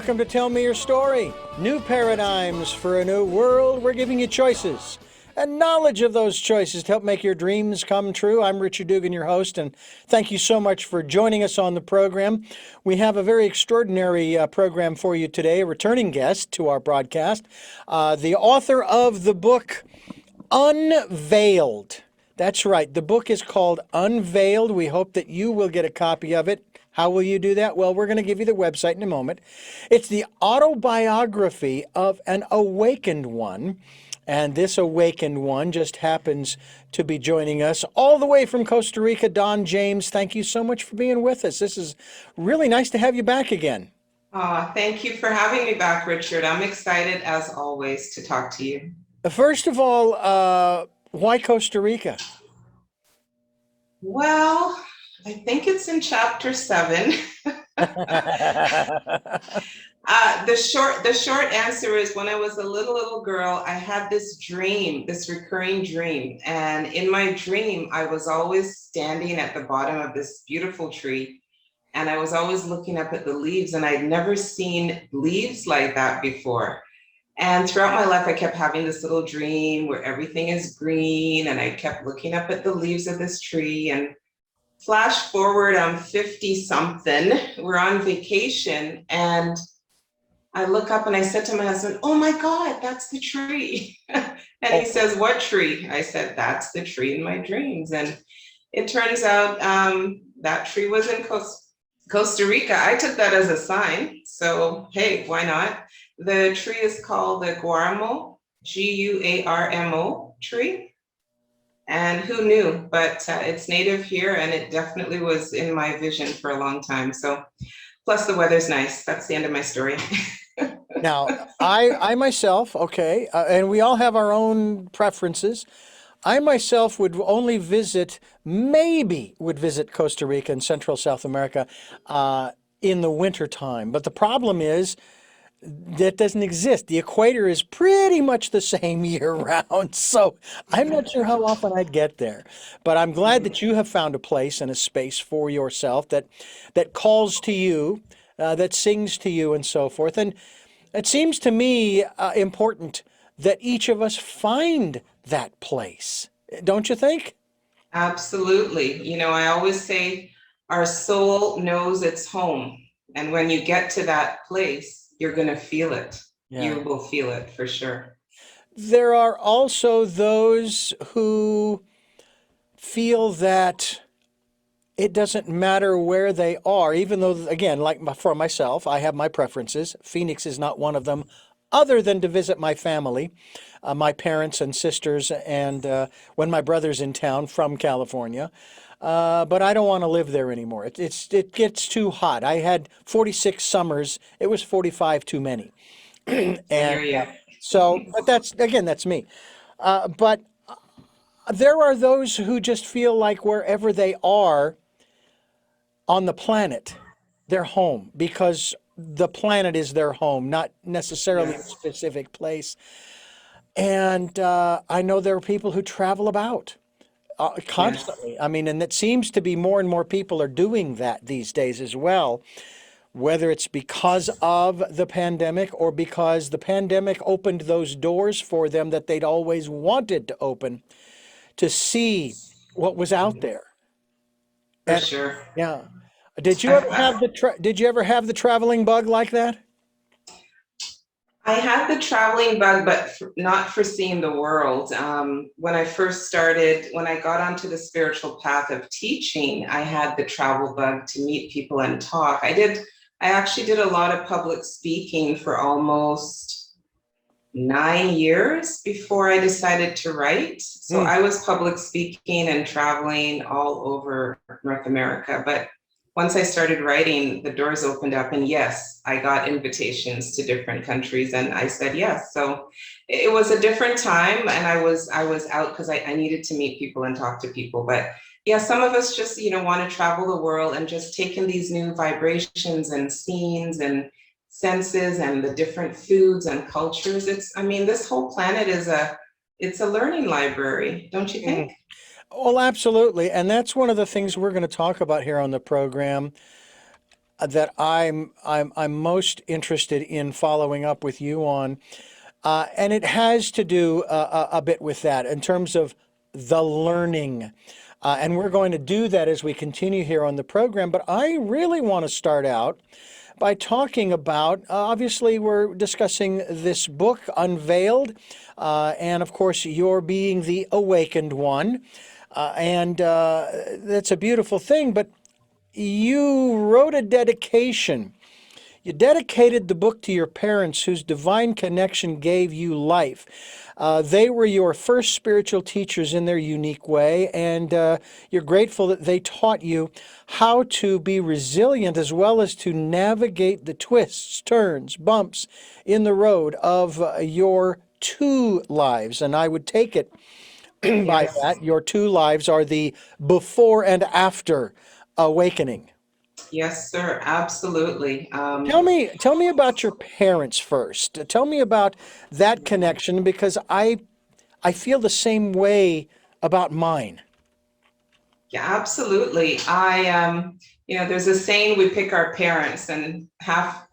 welcome to Tell Me Your Story. New paradigms for a new world. We're giving you choices and knowledge of those choices to help make your dreams come true. I'm Richard Dugan, your host, and thank you so much for joining us on the program. We have a very extraordinary program for you today, a returning guest to our broadcast, the author of the book Unveiled. That's right. The book is called Unveiled. We hope that you will get a copy of it. How will you do that? Well, we're going to give you the website in a moment. It's the autobiography of an awakened one. And this awakened one just happens to be joining us all the way from Costa Rica. Don James, thank you so much for being with us. This is really nice to have you back again. Thank you for having me back, Richard. I'm excited, as always, to talk to you. First of all, why Costa Rica? Well, I think it's in chapter 7. The short answer is, when I was a little girl, I had this dream, this recurring dream. And in my dream, I was always standing at the bottom of this beautiful tree. And I was always looking up at the leaves, and I'd never seen leaves like that before. And throughout my life, I kept having this little dream where everything is green, and I kept looking up at the leaves of this tree. And flash forward, I'm 50 something, we're on vacation, and I look up and I said to my husband, "Oh my God, that's the tree." And he says, "What tree?" I said, "That's the tree in my dreams." And it turns out that tree was in Costa Rica. I took that as a sign. So, hey, why not? The tree is called the Guarmo, Guarmo tree. And who knew? But it's native here, and it definitely was in my vision for a long time. So, plus the weather's nice. That's the end of my story. Now, I myself, okay, and we all have our own preferences. I myself would only maybe would visit Costa Rica and Central South America in the winter time. But the problem is that doesn't exist. The equator is pretty much the same year round. So I'm not sure how often I'd get there. But I'm glad that you have found a place and a space for yourself that calls to you, that sings to you and so forth. And it seems to me important that each of us find that place. Don't you think? Absolutely. You know, I always say our soul knows its home. And when you get to that place, you're going to feel it. Yeah. You will feel it for sure. There are also those who feel that it doesn't matter where they are, even though, again, for myself, I have my preferences. Phoenix is not one of them, other than to visit my family, my parents and sisters, and when my brother's in town from California. But I don't want to live there anymore. It gets too hot. I had 46 summers. It was 45 too many. I hear you. But that's me. But there are those who just feel like wherever they are on the planet, they're home, because the planet is their home, not necessarily a specific place. And I know there are people who travel about constantly. I mean, and it seems to be more and more people are doing that these days as well, whether it's because of the pandemic or because the pandemic opened those doors for them that they'd always wanted to open, to see what was out there. For And sure. yeah. Did you ever have the traveling bug like that? I had the traveling bug, but not for seeing the world. When I first started, when I got onto the spiritual path of teaching, I had the travel bug to meet people and talk. I actually did a lot of public speaking for almost 9 years before I decided to write. So I was public speaking and traveling all over North America. But once I started writing, the doors opened up, and yes, I got invitations to different countries, and I said yes. So it was a different time, and I was out because I needed to meet people and talk to people. But yeah, some of us just, want to travel the world and just take in these new vibrations and scenes and senses and the different foods and cultures. This whole planet it's a learning library, don't you think? Well, absolutely. And that's one of the things we're going to talk about here on the program. that I'm most interested in following up with you on, and it has to do a bit with that in terms of the learning. And we're going to do that as we continue here on the program. But I really want to start out by talking about, obviously, we're discussing this book, Unveiled, and of course, you're being the awakened one. And that's a beautiful thing. But you wrote a dedication. You dedicated the book to your parents whose divine connection gave you life. They were your first spiritual teachers in their unique way, and you're grateful that they taught you how to be resilient as well as to navigate the twists, turns, bumps in the road of your two lives. And I would take it by Yes. that your two lives are the before and after awakening. Yes, sir. Absolutely. Tell me about your parents first. Tell me about that connection because I feel the same way about mine. Yeah, absolutely. There's a saying, we pick our parents, and half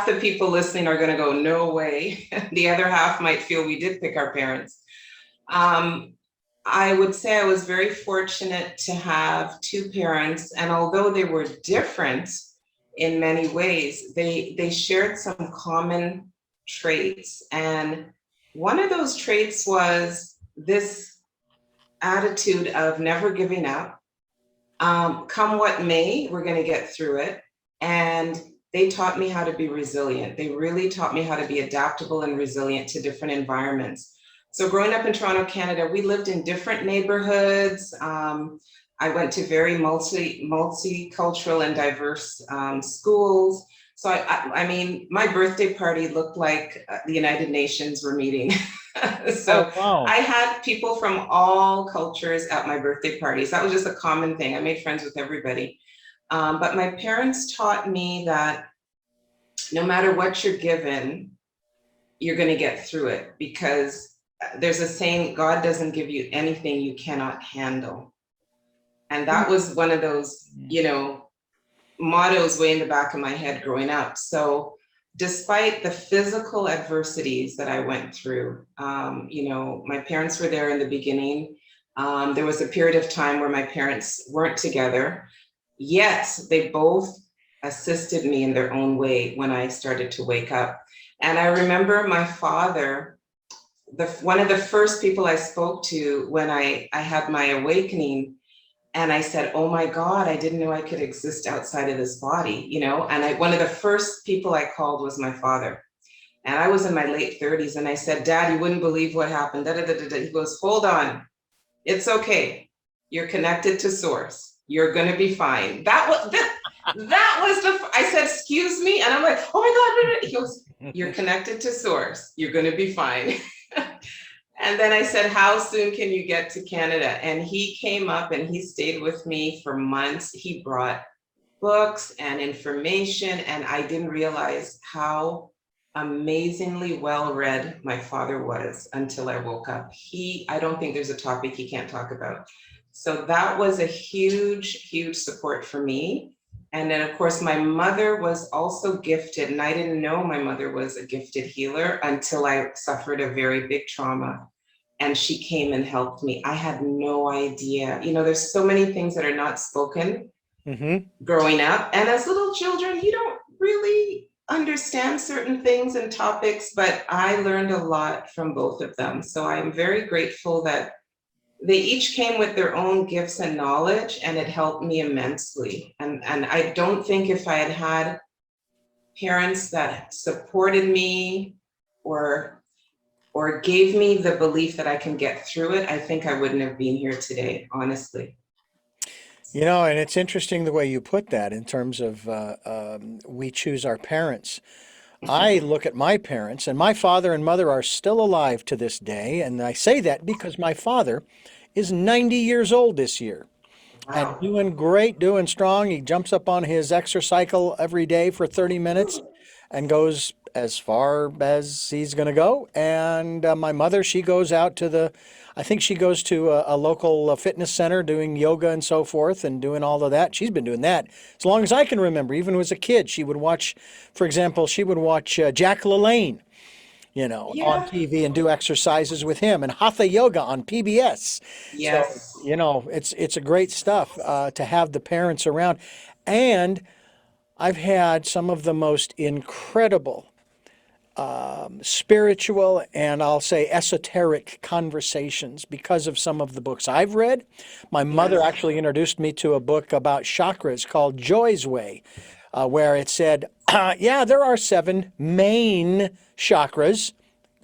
the people listening are going to go, no way. The other half might feel we did pick our parents. Um, I would say I was very fortunate to have two parents, and although they were different in many ways, they shared some common traits. And one of those traits was this attitude of never giving up. Come what may, we're going to get through it. And they taught me how to be resilient. They really taught me how to be adaptable and resilient to different environments. So growing up in Toronto, Canada, we lived in different neighborhoods. I went to very multicultural and diverse schools. So I mean, my birthday party looked like the United Nations were meeting. So Oh, wow. I had people from all cultures at my birthday parties. That was just a common thing. I made friends with everybody. But my parents taught me that no matter what you're given, you're going to get through it, because there's a saying, God doesn't give you anything you cannot handle. And that was one of those, mottos way in the back of my head growing up. So despite the physical adversities that I went through, my parents were there in the beginning. There was a period of time where my parents weren't together, yet they both assisted me in their own way when I started to wake up. And I remember my father, one of the first people I spoke to when I had my awakening. And I said, oh my God, I didn't know I could exist outside of this body, And one of the first people I called was my father. And I was in my late 30s. And I said, Dad, you wouldn't believe what happened. Da, da, da, da, da. He goes, hold on. It's okay. You're connected to source. You're going to be fine. I said, excuse me. And I'm like, oh my God. He goes, you're connected to source. You're going to be fine. And then I said, how soon can you get to Canada? And he came up and he stayed with me for months. He brought books and information, and I didn't realize how amazingly well-read my father was until I woke up. I don't think there's a topic he can't talk about. So that was a huge, huge support for me. And then, of course, my mother was also gifted, and I didn't know my mother was a gifted healer until I suffered a very big trauma. And she came and helped me. I had no idea. There's so many things that are not spoken Hmm. growing up. And as little children, you don't really understand certain things and topics, but I learned a lot from both of them. So I'm very grateful that they each came with their own gifts and knowledge, and it helped me immensely. And I don't think if I had had parents that supported me or gave me the belief that I can get through it, I think I wouldn't have been here today, honestly. And it's interesting the way you put that in terms of we choose our parents. I look at my parents, and my father and mother are still alive to this day. And I say that because my father is 90 years old this year and Wow. doing great, doing strong. He jumps up on his exercycle every day for 30 minutes. and goes as far as he's going to go. And my mother, she goes out to I think she goes to a local fitness center doing yoga and so forth and doing all of that. She's been doing that as long as I can remember. Even as a kid, she would watch, for example, she would watch Jack LaLanne, on Yeah. TV and do exercises with him, and Hatha Yoga on PBS. So, Yes. it's a great stuff to have the parents around. And I've had some of the most incredible spiritual and I'll say esoteric conversations because of some of the books I've read. My mother Yes. actually introduced me to a book about chakras called Joy's Way, where it said, yeah, there are 7 main chakras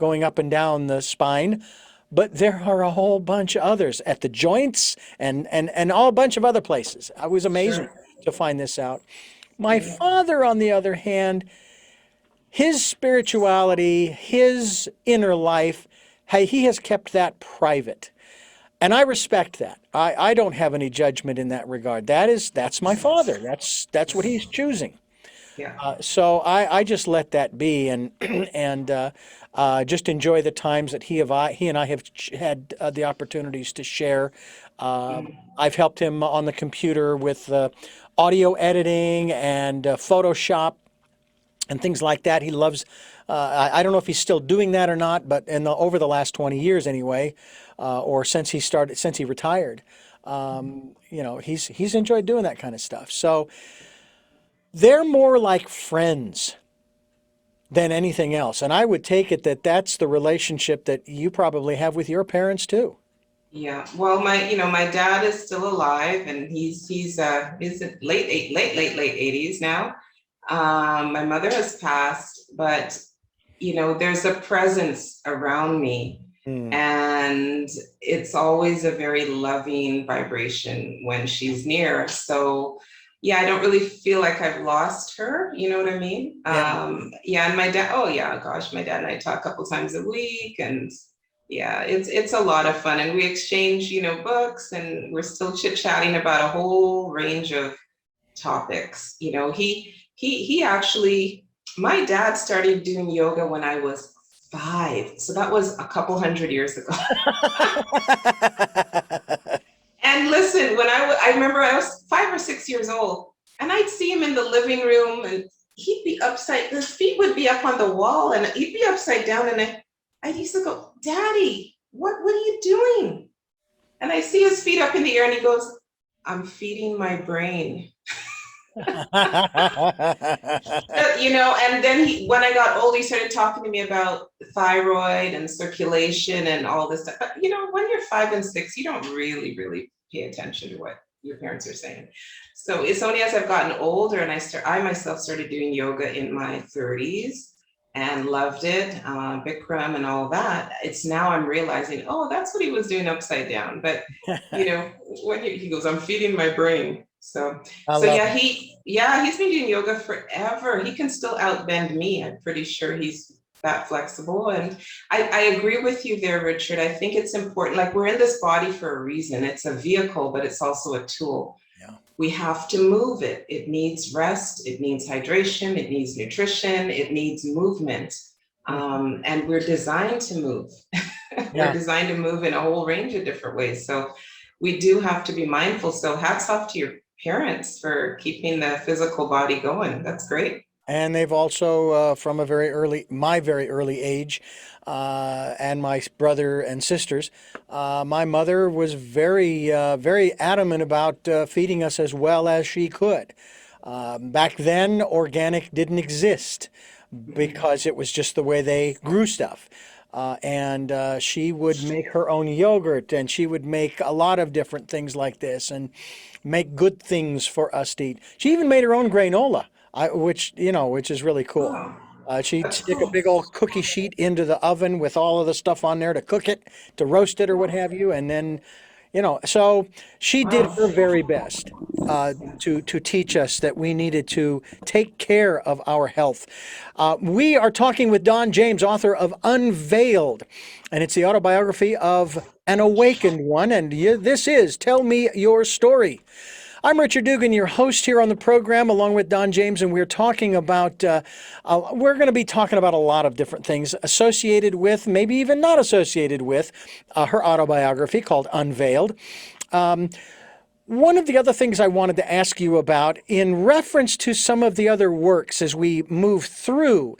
going up and down the spine, but there are a whole bunch of others at the joints and all a bunch of other places. I was amazing Sure. to find this out. My Yeah. father, on the other hand, his spirituality, his inner life, hey, he has kept that private. And I respect that. I don't have any judgment in that regard. That's my father. That's what he's choosing. Yeah. So I just let that be and just enjoy the times that he and I have had the opportunities to share. I've helped him on the computer with audio editing and Photoshop and things like that. He loves. I don't know if he's still doing that or not, but over the last 20 years anyway, or since he retired, he's enjoyed doing that kind of stuff. So they're more like friends than anything else, and I would take it that that's the relationship that you probably have with your parents too. Yeah. Well, my dad is still alive, and he's in late 80s now. My mother has passed, but there's a presence around me, Hmm. and it's always a very loving vibration when she's near. So, yeah, I don't really feel like I've lost her. You know what I mean? Yeah. Yeah, and my dad. Oh yeah, gosh, my dad and I talk a couple times a week, and yeah, it's a lot of fun, and we exchange, books, and we're still chit-chatting about a whole range of topics. He actually, my dad started doing yoga when I was 5, so that was a couple hundred years ago. And listen, I remember I was 5 or 6 years old, and I'd see him in the living room, and his feet would be up on the wall, and he'd be upside down, and I used to go, Daddy, what are you doing? And I see his feet up in the air, and he goes, I'm feeding my brain. And then when I got old, he started talking to me about thyroid and circulation and all this stuff. But when you're 5 and 6, you don't really, really pay attention to what your parents are saying. So it's only as I've gotten older and I myself started doing yoga in my 30s and loved it, Bikram and all that. It's now I'm realizing, oh, that's what he was doing upside down. But when he goes, I'm feeding my brain. So I so love yeah, it. he's been doing yoga forever. He can still outbend me. I'm pretty sure he's that flexible. And I agree with you there, Richard. I think it's important. Like, we're in this body for a reason. It's a vehicle, but it's also a tool. Yeah. We have to move it. It needs rest. It needs hydration. It needs nutrition. It needs movement. And we're designed to move. We're Yeah. designed to move in a whole range of different ways. So we do have to be mindful. So hats off to your parents for keeping the physical body going. That's great. And they've also, from my very early age, and my brother and sisters, my mother was very adamant about feeding us as well as she could. Back then, organic didn't exist Mhm. because it was just the way they grew stuff. And she would make her own yogurt, and she would make a lot of different things like this, and make good things for us to eat. She even made her own granola, which is really cool. Oh, She'd that's stick a cool. big old cookie sheet into the oven with all of the stuff on there to cook it, to roast it or what have you, and then, so she did Wow. her very best to teach us that we needed to take care of our health. We are talking with Don James, author of Unveiled, and it's the autobiography of an awakened one. And this is Tell Me Your Story. I'm Richard Dugan, your host here on the program, along with Don James, and we're talking about, we're going to be talking about a lot of different things associated with, maybe even not associated with, her autobiography called Unveiled. One of the other things I wanted to ask you about, in reference to some of the other works as we move through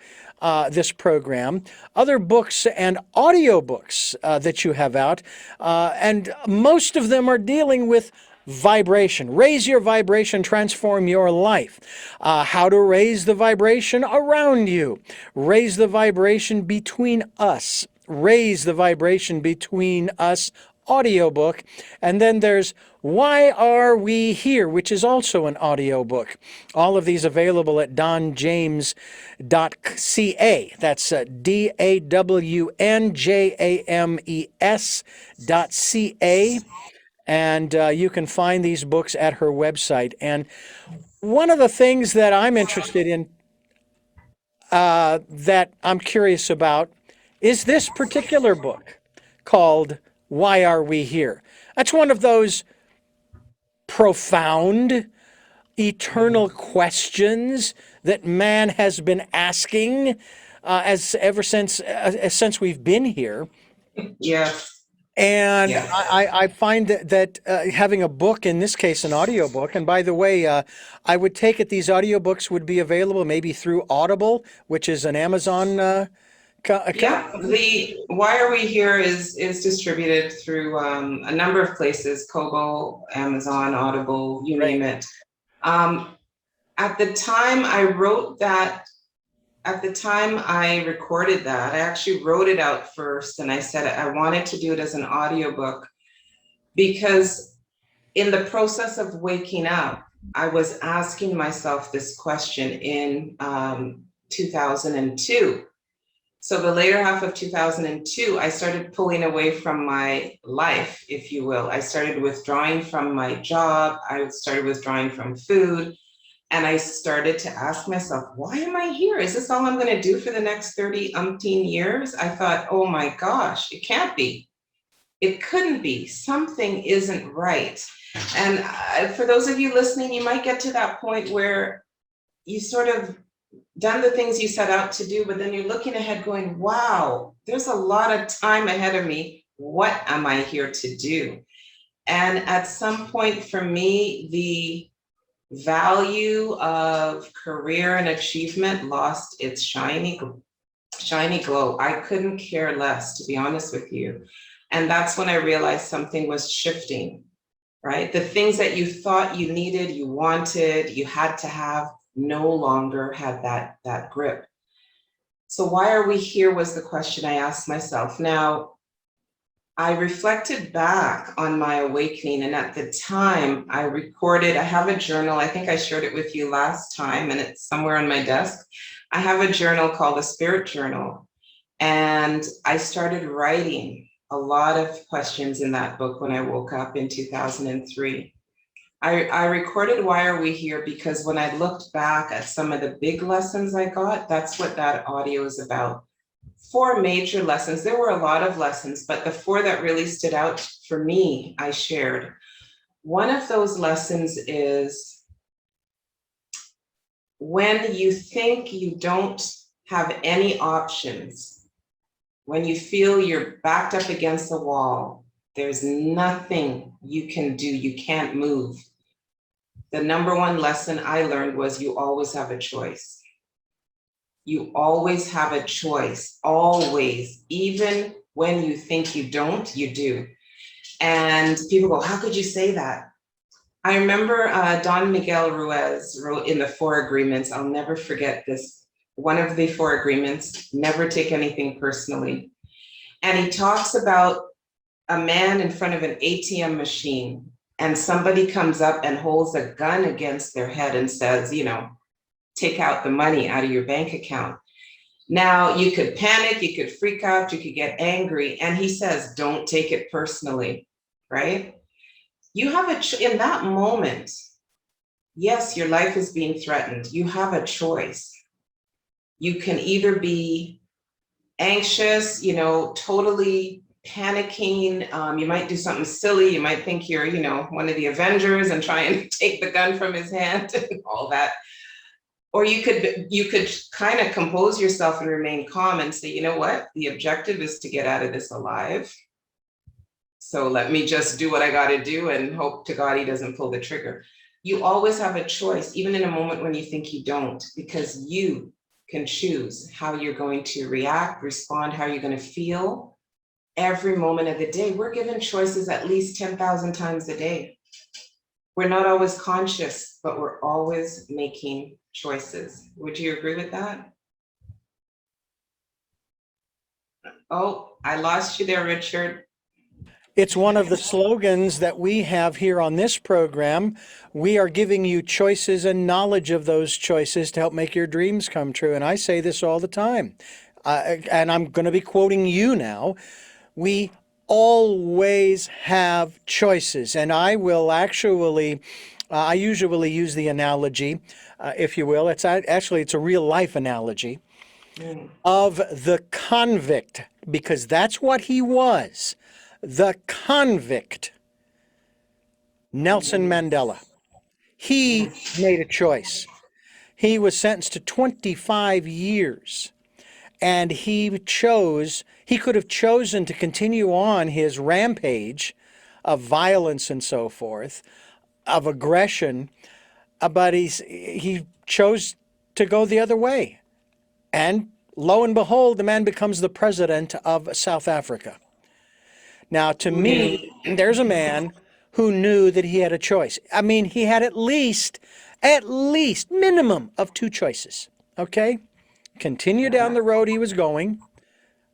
this program, other books and audiobooks that you have out, and most of them are dealing with vibration. Raise your vibration, transform your life. How to raise the vibration around you. Raise the vibration between us. Raise the vibration between us audiobook. And then there's Why Are We Here, which is also an audiobook. All of these available at donjames.ca. That's DAWNJAMES.ca. And you can find these books at her website. And one of the things that I'm interested in, that I'm curious about, is this particular book called Why Are We Here? That's one of those profound, eternal questions that man has been asking since we've been here. Yes. And Yes. I find that having a book, in this case, an audiobook, and by the way, I would take it these audiobooks would be available maybe through Audible, which is an Amazon Yeah, the Why Are We Here is distributed through a number of places, Kobo, Amazon, Audible, you name it. At the time I wrote that, at the time I recorded that, I actually wrote it out first, and I said I wanted to do it as an audiobook because in the process of waking up, I was asking myself this question in 2002. So the later half of 2002, I started pulling away from my life, if you will. I started withdrawing from my job. I started withdrawing from food. And I started to ask myself, why am I here? Is this all I'm going to do for the next 30-umpteen years? I thought, oh my gosh, it can't be. It couldn't be. Something isn't right. And for those of you listening, you might get to that point where you sort of done the things you set out to do, but then you're looking ahead going, wow, there's a lot of time ahead of me. What am I here to do? And at some point for me, the value of career and achievement lost its shiny glow. I couldn't care less, to be honest with you. And that's when I realized something was shifting, right? The things that you thought you needed, you wanted, you had to have, no longer had that grip. So why are we here was the question I asked myself. Now, I reflected back on my awakening, and at the time I have a journal. I think I shared it with you last time, and it's somewhere on my desk. I have a journal called the Spirit Journal, and I started writing a lot of questions in that book when I woke up in 2003. I recorded Why Are We Here because when I looked back at some of the big lessons I got, that's what that audio is about. 4 major lessons. There were a lot of lessons, but the 4 that really stood out for me, I shared. One of those lessons is when you think you don't have any options, when you feel you're backed up against the wall, there's nothing you can do, you can't move. The number 1 lesson I learned was you always have a choice. You always have a choice, always. Even when you think you don't, you do. And people go, how could you say that? I remember Don Miguel Ruiz wrote in the 4 agreements, I'll never forget this. One of the 4 agreements, never take anything personally. And he talks about a man in front of an ATM machine, and somebody comes up and holds a gun against their head and says, take out the money out of your bank account. Now, you could panic, you could freak out, you could get angry. And he says, don't take it personally, right? You have in that moment, yes, your life is being threatened. You have a choice. You can either be anxious, totally panicking. You might do something silly. You might think you're, one of the Avengers and try and take the gun from his hand and all that. Or you could kind of compose yourself and remain calm and say, you know what? The objective is to get out of this alive. So let me just do what I got to do and hope to God he doesn't pull the trigger. You always have a choice, even in a moment when you think you don't, because you can choose how you're going to react, respond, how you're going to feel every moment of the day. We're given choices at least 10,000 times a day. We're not always conscious, but we're always making choices. Would you agree with that? Oh, I lost you there, Richard. It's one of the slogans that we have here on this program. We are giving you choices and knowledge of those choices to help make your dreams come true. And I say this all the time. And I'm going to be quoting you now. We always have choices. And I will actually, I usually use the analogy, if you will. It's a real life analogy of the convict, because that's what he was. The convict, Nelson Mandela. He made a choice. He was sentenced to 25 years, and he could have chosen to continue on his rampage of violence and so forth, of aggression, but he chose to go the other way. And lo and behold, the man becomes the president of South Africa. Now, to me, there's a man who knew that he had a choice. I mean, he had at least minimum of two choices. Okay? Continue down the road he was going.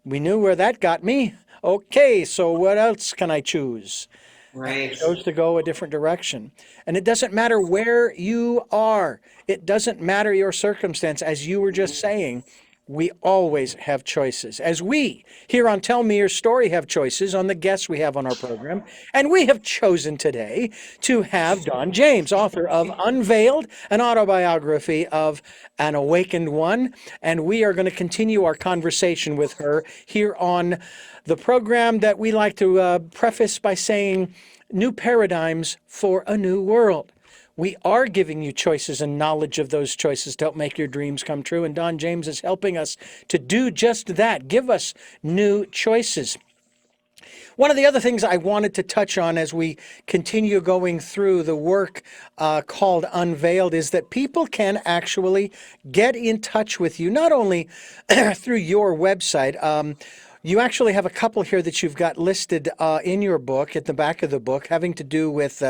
We knew where that got me. Okay, so what else can I choose? Right. I chose to go a different direction. And it doesn't matter where you are. It doesn't matter your circumstance. As you were just saying, we always have choices. As we here on Tell Me Your Story have choices on the guests we have on our program. And we have chosen today to have Dawn James, author of Unveiled, an autobiography of an awakened one. And we are going to continue our conversation with her here on the program that we like to preface by saying, new paradigms for a new world. We are giving you choices and knowledge of those choices to help make your dreams come true. And Dawn James is helping us to do just that. Give us new choices. One of the other things I wanted to touch on as we continue going through the work called Unveiled is that people can actually get in touch with you, not only through your website. You actually have a couple here that you've got listed in your book, at the back of the book, having to do with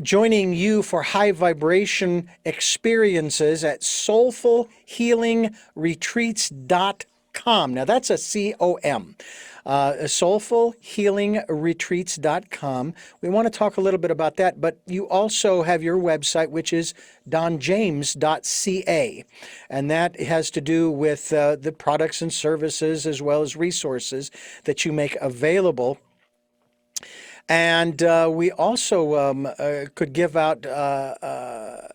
joining you for high vibration experiences at soulfulhealingretreats.com. Now that's a C-O-M. soulfulhealingretreats.com. We want to talk a little bit about that, but you also have your website, which is donjames.ca, and that has to do with the products and services as well as resources that you make available. And we also could give out a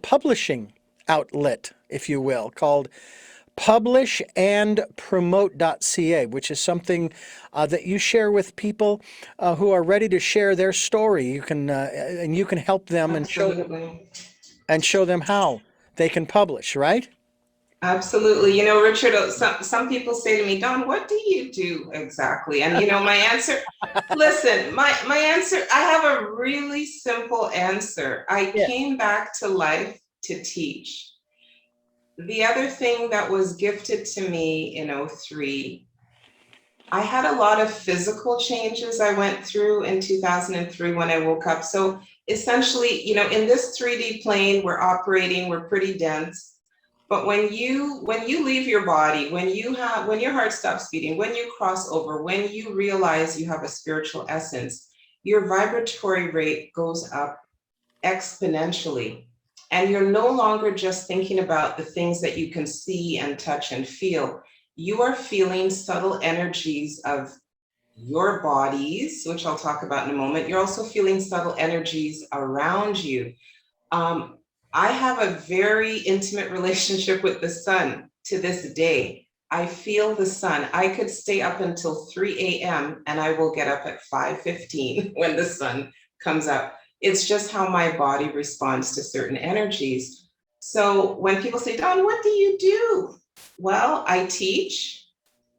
publishing outlet, if you will, called publishandpromote.ca, which is something that you share with people who are ready to share their story. You can and you can help them and show them how they can publish, right? Absolutely. You know, Richard, some people say to me, Don, what do you do exactly? And, my answer, listen, my answer, I have a really simple answer. I came back to life to teach. The other thing that was gifted to me in 2003, I had a lot of physical changes I went through in 2003 when I woke up. So essentially, in this 3D plane, we're operating, we're pretty dense. But when you leave your body, when your heart stops beating, when you cross over, when you realize you have a spiritual essence, your vibratory rate goes up exponentially. And you're no longer just thinking about the things that you can see and touch and feel. You are feeling subtle energies of your bodies, which I'll talk about in a moment. You're also feeling subtle energies around you. I have a very intimate relationship with the sun to this day. I feel the sun. I could stay up until 3 a.m. and I will get up at 5:15 when the sun comes up. It's just how my body responds to certain energies. So when people say, Dawn, what do you do? Well, I teach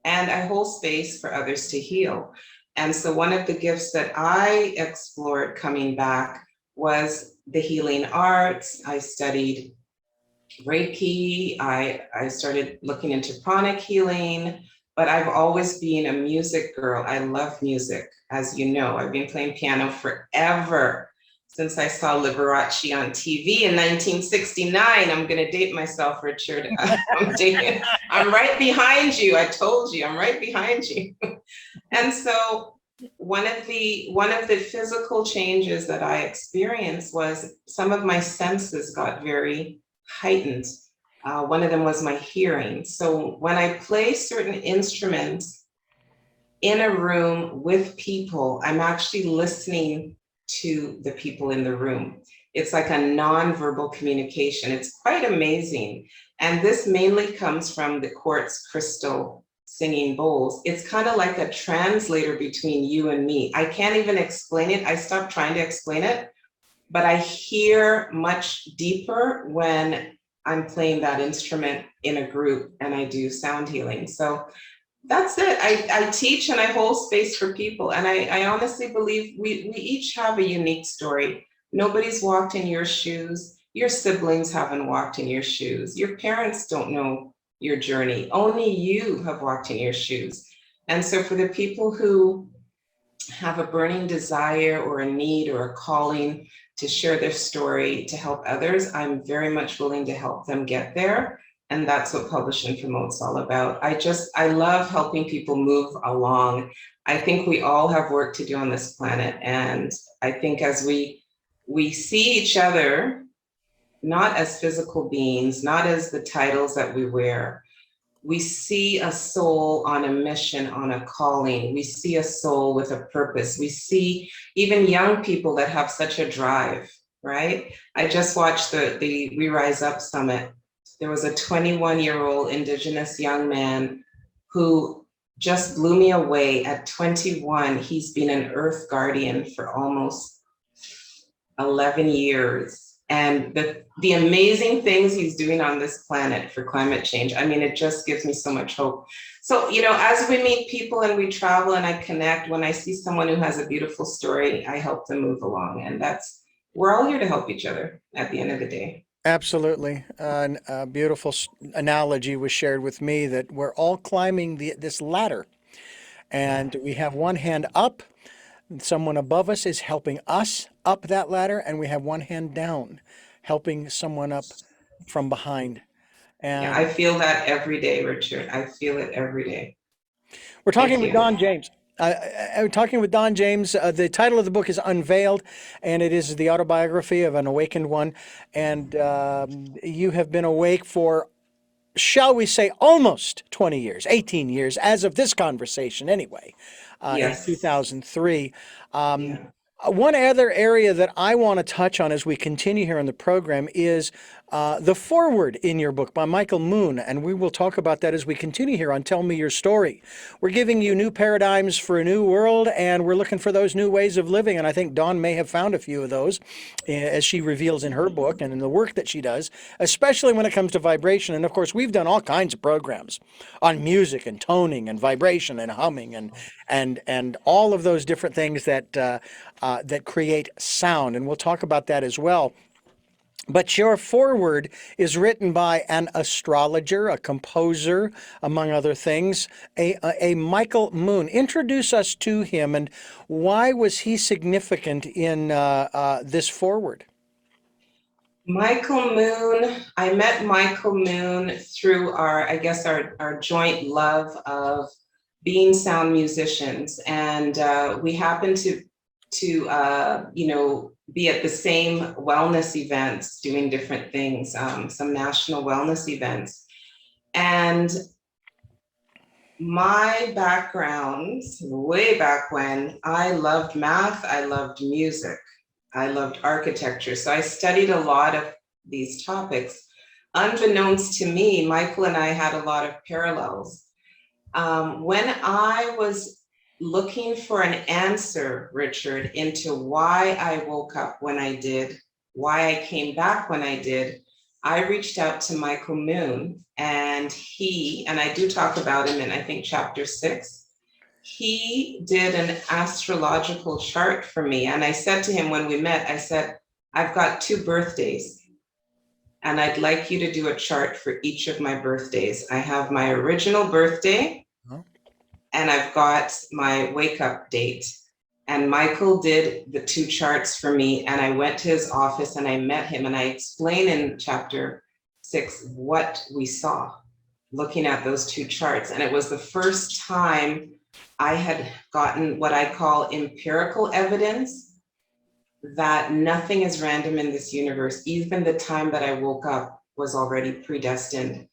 and I hold space for others to heal. And so one of the gifts that I explored coming back was the healing arts. I studied Reiki. I started looking into pranic healing, but I've always been a music girl. I love music. As you know, I've been playing piano forever since I saw Liberace on TV in 1969. I'm going to date myself, Richard. I'm right behind you. I told you, I'm right behind you. And so one of the physical changes that I experienced was some of my senses got very heightened. One of them was my hearing. So when I play certain instruments in a room with people, I'm actually listening to the people in the room. It's like a nonverbal communication. It's quite amazing. And this mainly comes from the quartz crystal singing bowls. It's kind of like a translator between you and me. I can't even explain it. I stopped trying to explain it, but I hear much deeper when I'm playing that instrument in a group and I do sound healing. So that's it. I teach and I hold space for people. And I honestly believe we each have a unique story. Nobody's walked in your shoes. Your siblings haven't walked in your shoes. Your parents don't know your journey. Only you have walked in your shoes. And so for the people who have a burning desire or a need or a calling to share their story to help others, I'm very much willing to help them get there. And that's what Publish and Promote's all about. I love helping people move along. I think we all have work to do on this planet. And I think as we see each other, not as physical beings, not as the titles that we wear, we see a soul on a mission, on a calling. We see a soul with a purpose. We see even young people that have such a drive, right? I just watched the We Rise Up Summit. There was a 21-year-old Indigenous young man who just blew me away. At 21, he's been an earth guardian for almost 11 years. And the amazing things he's doing on this planet for climate change, I mean, it just gives me so much hope. So, as we meet people and we travel and I connect, when I see someone who has a beautiful story, I help them move along. And we're all here to help each other at the end of the day. Absolutely. A beautiful analogy was shared with me that we're all climbing this ladder, and we have one hand up. Someone above us is helping us up that ladder, and we have one hand down, helping someone up from behind. Yeah, And I feel that every day, Richard. I feel it every day. we're Thank talking with you. Don James. I'm talking with Don James. The title of the book is Unveiled, and it is the autobiography of an awakened one. And you have been awake for, shall we say, almost 20 years, 18 years, as of this conversation anyway, in Yes. 2003. Yeah. One other area that I want to touch on as we continue here on the program is the foreword in your book by Michael Moon, and we will talk about that as we continue here on Tell Me Your Story. We're giving you new paradigms for a new world, and we're looking for those new ways of living, and I think Dawn may have found a few of those as she reveals in her book and in the work that she does, especially when it comes to vibration. And of course, we've done all kinds of programs on music and toning and vibration and humming and all of those different things that that create sound, and we'll talk about that as well. But your foreword is written by an astrologer, a composer, among other things, a Michael Moon. Introduce us to him, and why was he significant in this foreword? Michael Moon, I met Michael Moon through our joint love of being sound musicians. And we happened to be at the same wellness events, doing different things, some national wellness events. And my background, way back when, I loved math, I loved music, I loved architecture. So I studied a lot of these topics. Unbeknownst to me, Michael and I had a lot of parallels. When I was looking for an answer, Richard, into why I woke up when I did, why I came back when I did, I reached out to Michael Moon, and I do talk about him in, I think, chapter 6. He did an astrological chart for me. And I said to him when we met, I said, I've got 2 birthdays, and I'd like you to do a chart for each of my birthdays. I have my original birthday, and I've got my wake up date. And Michael did the 2 charts for me, and I went to his office and I met him, and I explained in chapter 6 what we saw looking at those 2 charts. And it was the first time I had gotten what I call empirical evidence that nothing is random in this universe. Even the time that I woke up was already predestined.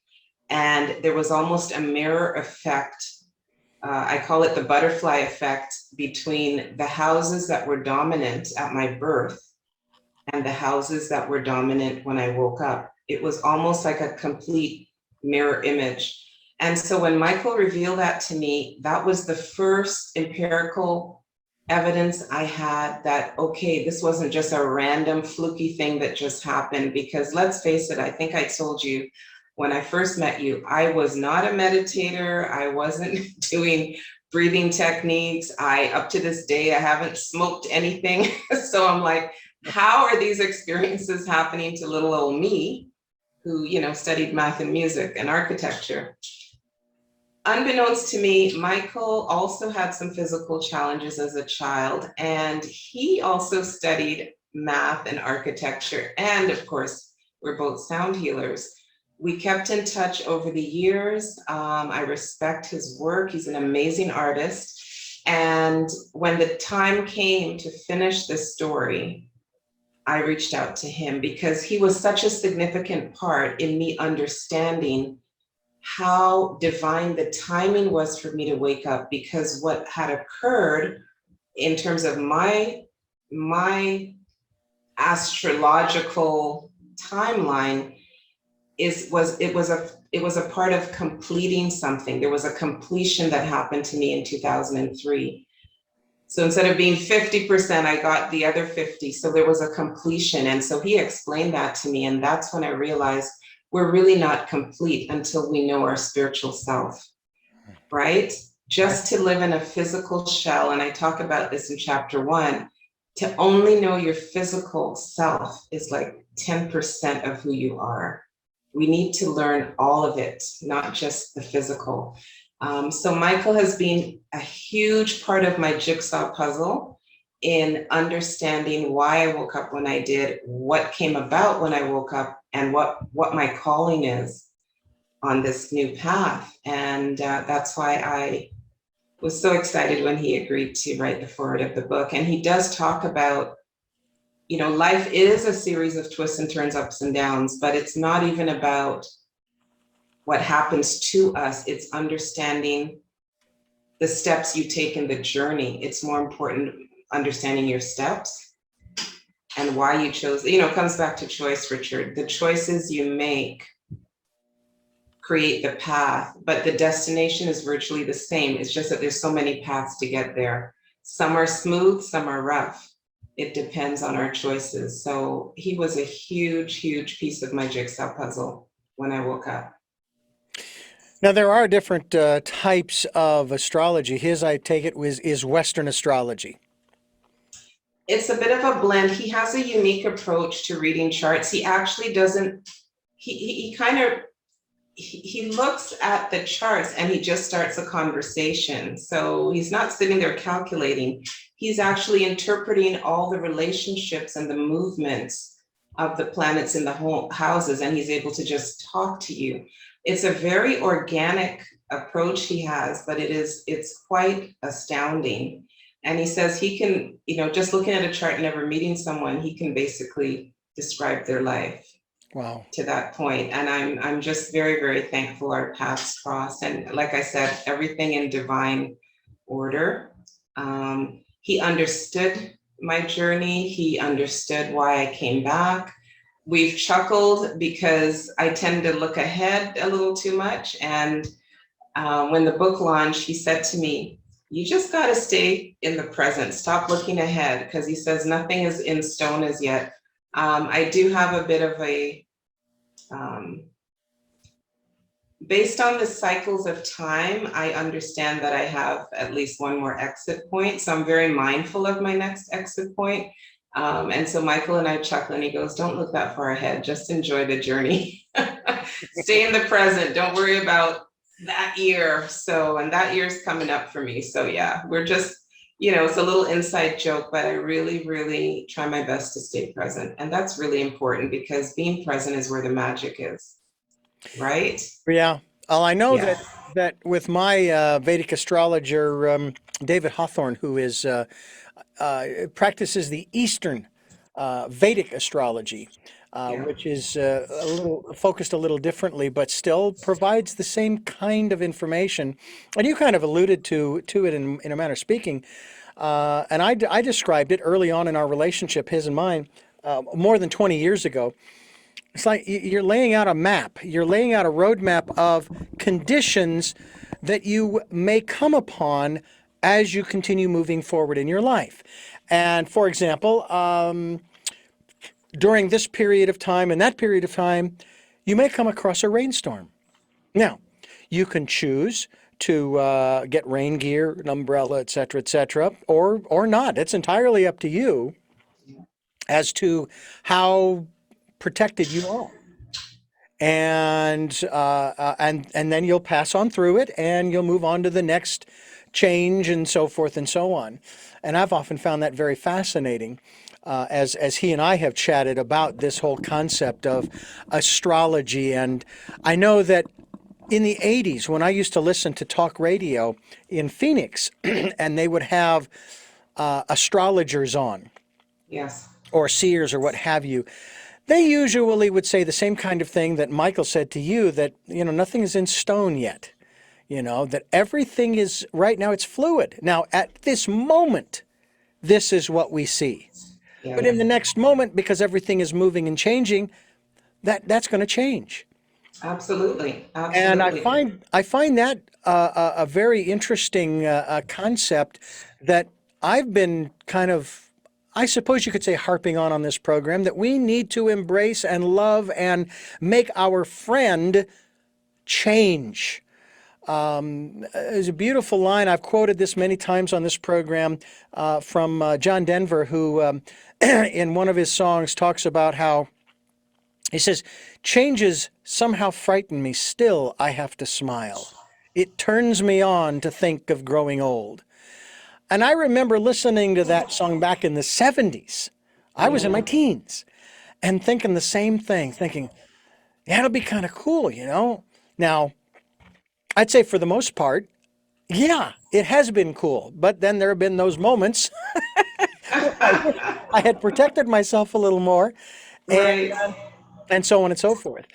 And there was almost a mirror effect. I call it the butterfly effect, between the houses that were dominant at my birth and the houses that were dominant when I woke up. It was almost like a complete mirror image. And so when Michael revealed that to me, that was the first empirical evidence I had that, okay, this wasn't just a random fluky thing that just happened. Because let's face it, I think I told you when I first met you, I was not a meditator. I wasn't doing breathing techniques. Up to this day, I haven't smoked anything. So I'm like, how are these experiences happening to little old me, who, studied math and music and architecture? Unbeknownst to me, Michael also had some physical challenges as a child, and he also studied math and architecture. And of course, we're both sound healers. We kept in touch over the years. I respect his work. He's an amazing artist. And when the time came to finish this story, I reached out to him because he was such a significant part in me understanding how divine the timing was for me to wake up. Because what had occurred in terms of my astrological timeline it was a part of completing something. There was a completion that happened to me in 2003. So instead of being 50%, I got the other 50. So there was a completion. And so he explained that to me. And that's when I realized we're really not complete until we know our spiritual self, right? Just to live in a physical shell. And I talk about this in chapter 1, to only know your physical self is like 10% of who you are. We need to learn all of it, not just the physical. So Michael has been a huge part of my jigsaw puzzle in understanding why I woke up when I did, what came about when I woke up, and what my calling is on this new path. And that's why I was so excited when he agreed to write the foreword of the book. And he does talk about, life is a series of twists and turns, ups and downs, but it's not even about what happens to us. It's understanding the steps you take in the journey. It's more important understanding your steps and why you chose. It comes back to choice, Richard. The choices you make create the path, but the destination is virtually the same. It's just that there's so many paths to get there. Some are smooth, some are rough. It depends on our choices. So he was a huge, huge piece of my jigsaw puzzle when I woke up. Now, there are different types of astrology. His, I take it, is Western astrology. It's a bit of a blend. He has a unique approach to reading charts. He actually doesn't, he looks at the charts and he just starts a conversation. So he's not sitting there calculating. He's actually interpreting all the relationships and the movements of the planets in the whole houses, and he's able to just talk to you. It's a very organic approach he has, but it's quite astounding. And he says he can, just looking at a chart and never meeting someone, he can basically describe their life. Wow. To that point. And I'm just very, very thankful our paths crossed. And like I said, everything in divine order. He understood my journey. He understood why I came back. we've chuckled because I tend to look ahead a little too much. And when the book launched, he said to me, you just got to stay in the present. Stop looking ahead, because he says nothing is in stone as yet. I do have a bit of a, based on the cycles of time, I understand that I have at least one more exit point. So I'm very mindful of my next exit point. And so Michael and I chuckle, and he goes, don't look that far ahead. Just enjoy the journey. Stay in the present. Don't worry about that year. So, and that year's coming up for me. So yeah, we're just, it's a little inside joke, but I really, really try my best to stay present. And that's really important, because being present is where the magic is. Right? Yeah. Well, I know Yeah. that with my Vedic astrologer, David Hawthorne, who is practices the Eastern Vedic astrology, Yeah. which is a little focused a little differently, but still provides the same kind of information. And you kind of alluded to it in a manner of speaking. And I described it early on in our relationship, his and mine, more than 20 years ago. It's like you're laying out a map. You're laying out a roadmap of conditions that you may come upon as you continue moving forward in your life. And for example, during this period of time and that period of time, you may come across a rainstorm. Now, you can choose to get rain gear, an umbrella, et cetera, or not. It's entirely up to you as to how protected you are. And then you'll pass on through it, and you'll move on to the next change, and so forth and so on. And I've often found that very fascinating, as he and I have chatted about this whole concept of astrology. And I know that in the 80s, when I used to listen to talk radio in Phoenix, and they would have astrologers on, Yes. or seers, or what have you, they usually would say the same kind of thing that Michael said to you, that, nothing is in stone yet, that everything is right now, it's fluid. Now, at this moment, this is what we see. Yeah. But in the next moment, because everything is moving and changing, that's going to change. Absolutely. And Absolutely. I find that a very interesting concept that I've been kind of, I suppose you could say, harping on this program, that we need to embrace and love and make our friend change. There's a beautiful line, I've quoted this many times on this program, from John Denver, who in one of his songs talks about how, he says, changes somehow frighten me, still I have to smile. It turns me on to think of growing old. And I remember listening to that song back in the 70s. I was in my Yeah. teens and thinking the same thing, thinking, yeah, it'll be kind of cool, Now, I'd say for the most part, yeah, it has been cool. But then there have been those moments where I wish I had protected myself a little more, and, Right. and so on and so forth.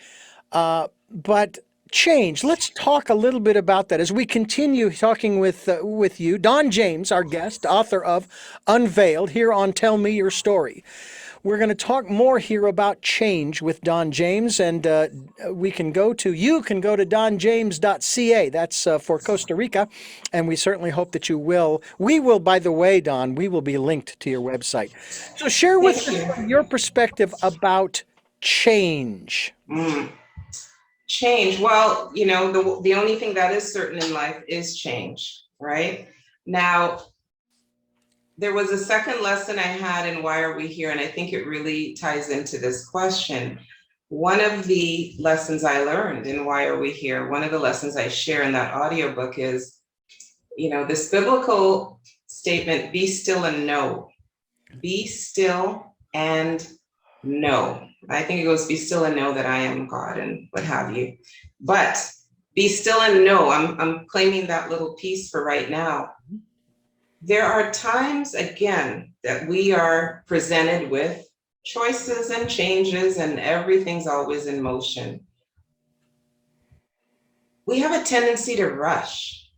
But change. Let's talk a little bit about that as we continue talking with you, Don James, our guest, author of Unveiled, here on Tell Me Your Story. We're going to talk more here about change with Don James, and you can go to donjames.ca. That's for Costa Rica, and we certainly hope that you will. We will, by the way, Don, we will be linked to your website. So share with Thank us you. your perspective about change. Mm. Change. Well, the only thing that is certain in life is change, right? Now, there was a second lesson I had in Why Are We Here? And I think it really ties into this question. One of the lessons I learned in Why Are We Here, one of the lessons I share in that audiobook is, this biblical statement, be still and know. Be still and know. I think it goes, be still and know that I am God, and what have you. But be still and know, I'm claiming that little piece for right now. There are times, again, that we are presented with choices and changes, and everything's always in motion. We have a tendency to rush.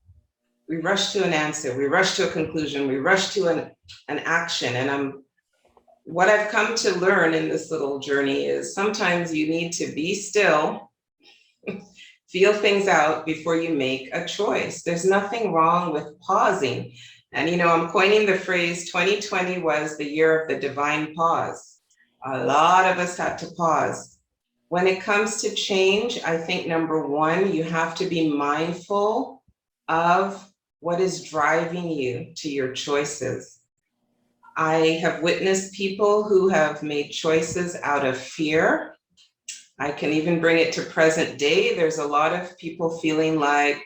We rush to an answer, we rush to a conclusion, we rush to an action. And what I've come to learn in this little journey is sometimes you need to be still, feel things out before you make a choice. There's nothing wrong with pausing. And, you know, I'm coining the phrase 2020 was the year of the divine pause. A lot of us had to pause. When it comes to change, I think number one, you have to be mindful of what is driving you to your choices. I have witnessed people who have made choices out of fear. I can even bring it to present day. There's a lot of people feeling like,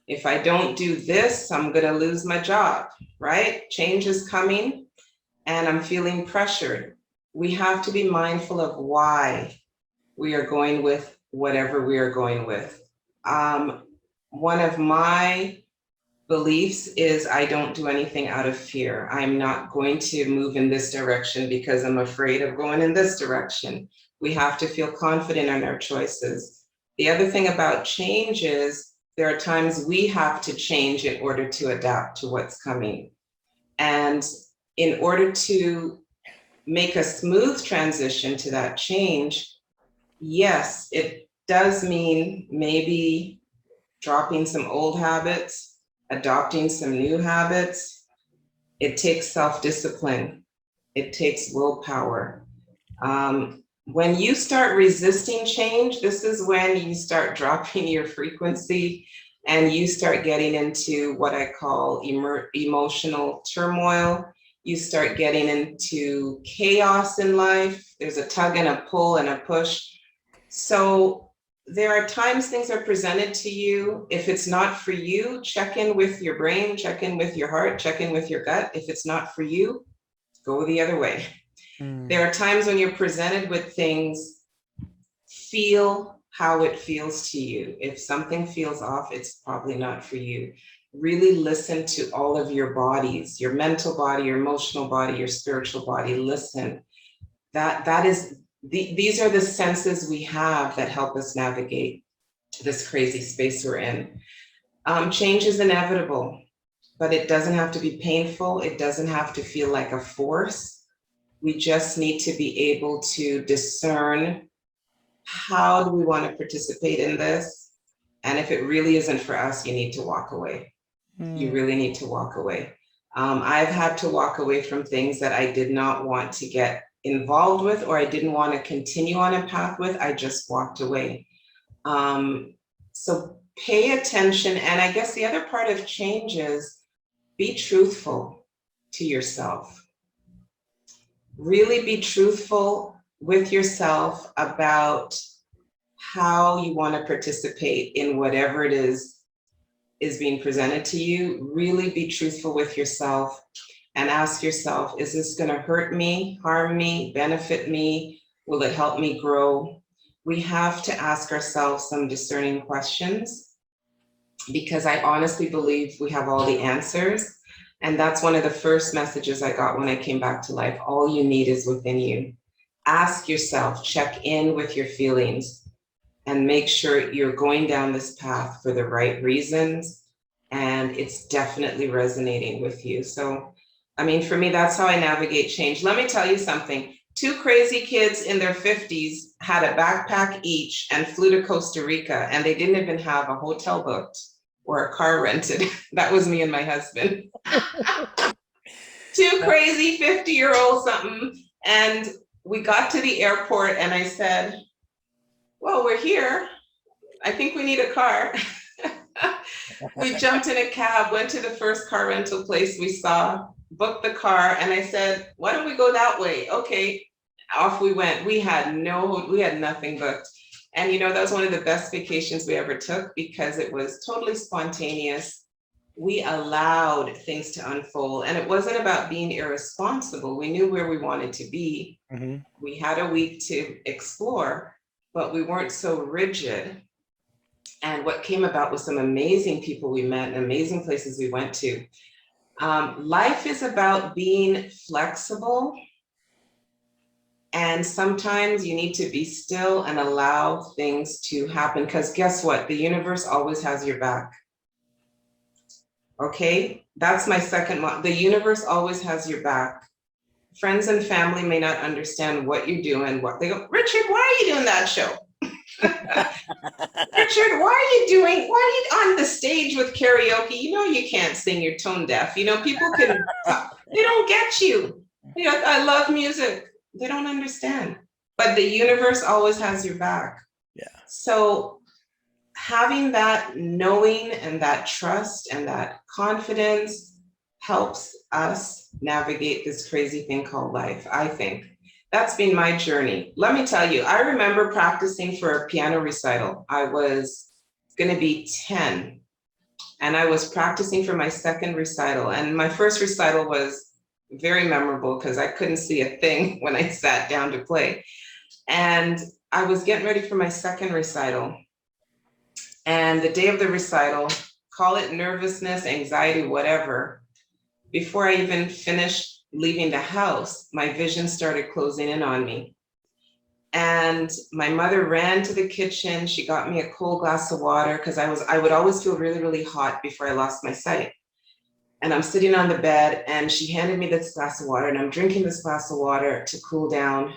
if I don't do this, I'm going to lose my job, right? Change is coming and I'm feeling pressured. We have to be mindful of why we are going with whatever we are going with. One of my beliefs is I don't do anything out of fear. I'm not going to move in this direction because I'm afraid of going in this direction. We have to feel confident in our choices. The other thing about change is there are times we have to change in order to adapt to what's coming. And in order to make a smooth transition to that change, yes, it does mean maybe dropping some old habits, adopting some new habits. It takes self-discipline. It takes willpower. When you start resisting change, this is when you start dropping your frequency and you start getting into what I call emotional turmoil. You start getting into chaos in life. There's a tug and a pull and a push. So there are times things are presented to you. If it's not for you, check in with your brain, check in with your heart, check in with your gut. If it's not for you, go the other way. There are times when you're presented with things, feel how it feels to you. If something feels off, it's probably not for you. Really listen to all of your bodies, your mental body, your emotional body, your spiritual body. Listen. These are the senses we have that help us navigate this crazy space we're in. Change is inevitable, but it doesn't have to be painful. It doesn't have to feel like a force. We just need to be able to discern, how do we want to participate in this? And if it really isn't for us, you need to walk away. You really need to walk away. I've had to walk away from things that I did not want to get involved with, or I didn't want to continue on a path with. I just walked away. So pay attention. And I guess the other part of change is be truthful to yourself. Really be truthful with yourself about how you want to participate in whatever it is being presented to you. Really be truthful with yourself and ask yourself, is this going to hurt me, harm me, benefit me? Will it help me grow? We have to ask ourselves some discerning questions, because I honestly believe we have all the answers. And that's one of the first messages I got when I came back to life. All you need is within you. Ask yourself, check in with your feelings, and make sure you're going down this path for the right reasons. And it's definitely resonating with you. So, I mean, for me, that's how I navigate change. Let me tell you something. 2 crazy kids in their 50s had a backpack each and flew to Costa Rica, and they didn't even have a hotel booked or a car rented. That was me and my husband. 2 crazy 50-year-old something. And we got to the airport and I said, well, we're here. I think we need a car. We jumped in a cab, went to the first car rental place we saw, booked the car, and I said, why don't we go that way? Okay, off we went. We had nothing booked. And you know, that was one of the best vacations we ever took, because it was totally spontaneous. We allowed things to unfold, and it wasn't about being irresponsible. We knew where we wanted to be. We had a week to explore, but we weren't so rigid. And what came about was some amazing people we met and amazing places we went to. Life is about being flexible. And sometimes you need to be still and allow things to happen, because guess what? The universe always has your back. Okay, that's my second one. The universe always has your back. Friends and family may not understand what you do and what they go, Richard, why are you doing that show? Richard, why are you on the stage with karaoke? You know, you can't sing, you're tone deaf. You know, people can, they don't get you. You know, I love music. They don't understand. But the universe always has your back. Yeah. So having that knowing and that trust and that confidence helps us navigate this crazy thing called life, I think. That's been my journey. Let me tell you, I remember practicing for a piano recital. I was going to be 10, and I was practicing for my second recital. And my first recital was very memorable because I couldn't see a thing when I sat down to play. And I was getting ready for my second recital. And the day of the recital, call it nervousness, anxiety, whatever, before I even finished leaving the house, my vision started closing in on me. And my mother ran to the kitchen. She got me a cold glass of water because I would always feel really, really hot before I lost my sight. And I'm sitting on the bed and she handed me this glass of water and I'm drinking this glass of water to cool down.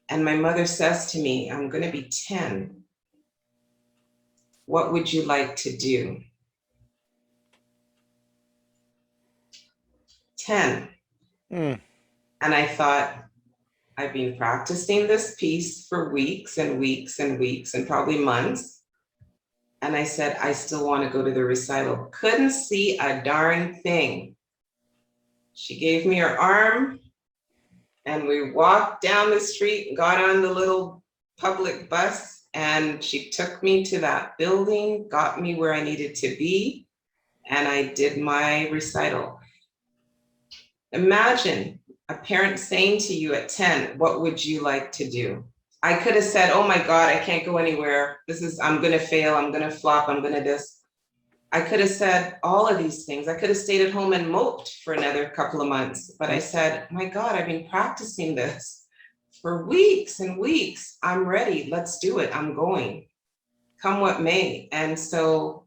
And my mother says to me, I'm going to be 10. What would you like to do? 10. Mm. And I thought, I've been practicing this piece for weeks and weeks and weeks and probably months. And I said, I still want to go to the recital. Couldn't see a darn thing. She gave me her arm and we walked down the street, got on the little public bus, and she took me to that building, got me where I needed to be, and I did my recital. Imagine a parent saying to you at 10, what would you like to do? I could have said, oh my God, I can't go anywhere. I'm going to fail. I'm going to flop. I'm going to this. I could have said all of these things. I could have stayed at home and moped for another couple of months. But I said, my God, I've been practicing this for weeks and weeks. I'm ready. Let's do it. I'm going. Come what may. And so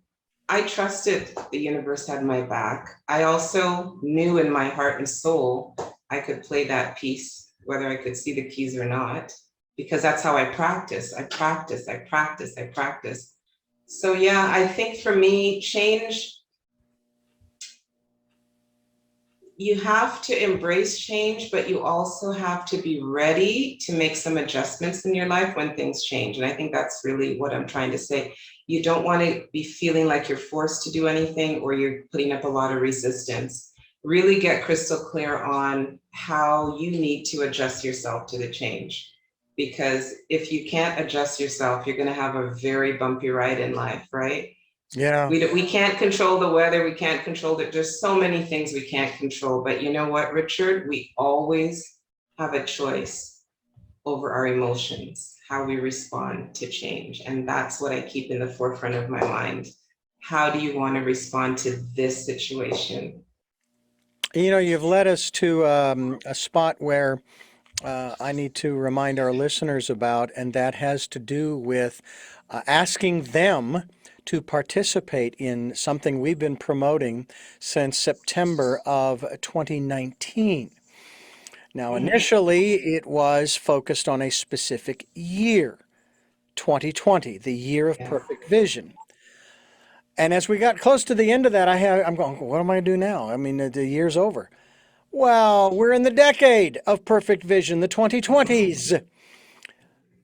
I trusted the universe had my back. I also knew in my heart and soul I could play that piece, whether I could see the keys or not, because that's how I practice. I practice. So yeah, I think for me, change, you have to embrace change, but you also have to be ready to make some adjustments in your life when things change. And I think that's really what I'm trying to say. You don't want to be feeling like you're forced to do anything or you're putting up a lot of resistance. Really get crystal clear on how you need to adjust yourself to the change. Because if you can't adjust yourself, you're going to have a very bumpy ride in life, right? Yeah. We can't control the weather. We can't control that. There's so many things we can't control. But you know what, Richard? We always have a choice over our emotions, how we respond to change. And that's what I keep in the forefront of my mind. How do you want to respond to this situation? You know, you've led us to a spot where I need to remind our listeners about, and that has to do with asking them to participate in something we've been promoting since September of 2019. Now, initially, it was focused on a specific year, 2020, the year of perfect vision. And as we got close to the end of that, I'm going, what am I going to do now? I mean, the year's over. Well, we're in the decade of perfect vision, the 2020s,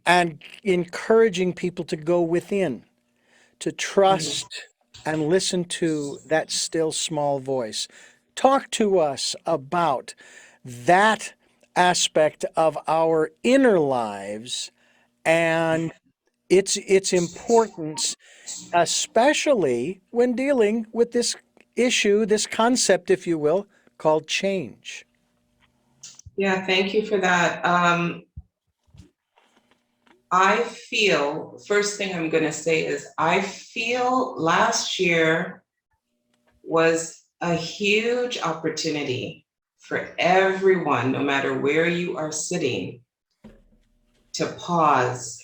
and encouraging people to go within, to trust and listen to that still small voice. Talk to us about that aspect of our inner lives and its importance, especially when dealing with this issue, this concept, if you will, called change. Yeah, thank you for that. I feel, first thing I'm going to say is, I feel last year was a huge opportunity for everyone, no matter where you are sitting, to pause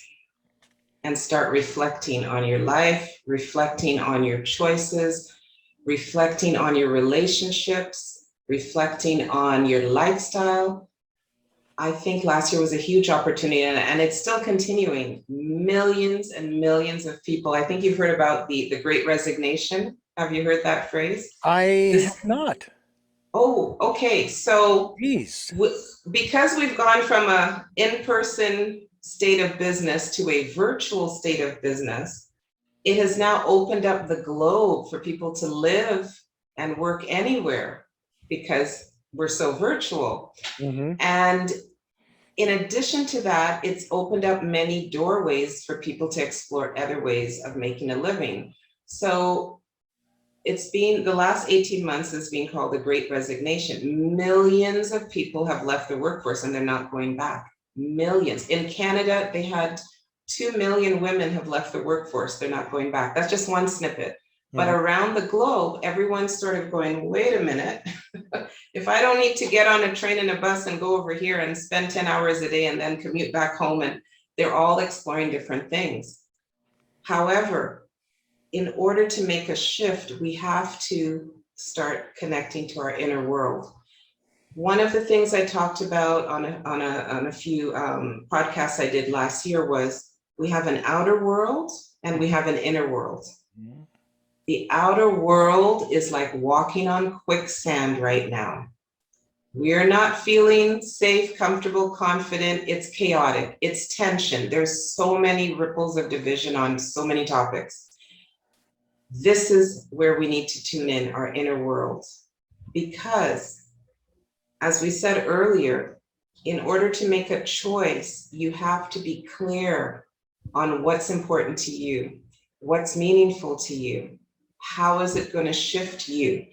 and start reflecting on your life, reflecting on your choices, reflecting on your relationships, reflecting on your lifestyle, I think last year was a huge opportunity, and it's still continuing. Millions and millions of people. I think you've heard about the Great Resignation. Have you heard that phrase? I This. have not. Oh, okay. So Geez. because we've gone from a in-person state of business to a virtual state of business, it has now opened up the globe for people to live and work anywhere because we're so virtual. Mm-hmm. And in addition to that, it's opened up many doorways for people to explore other ways of making a living. So it's been the last 18 months is being called the Great Resignation. Millions of people have left the workforce and they're not going back. Millions. In Canada, they had 2 million women have left the workforce. They're not going back. That's just one snippet. But around the globe, everyone's sort of going, wait a minute. If I don't need to get on a train and a bus and go over here and spend 10 hours a day and then commute back home, and they're all exploring different things. However, in order to make a shift, we have to start connecting to our inner world. One of the things I talked about on a few podcasts I did last year was we have an outer world and we have an inner world. Mm-hmm. The outer world is like walking on quicksand right now. We're not feeling safe, comfortable, confident. It's chaotic. It's tension. There's so many ripples of division on so many topics. This is where we need to tune in, our inner world. Because, as we said earlier, in order to make a choice, you have to be clear on what's important to you, what's meaningful to you, how is it going to shift you.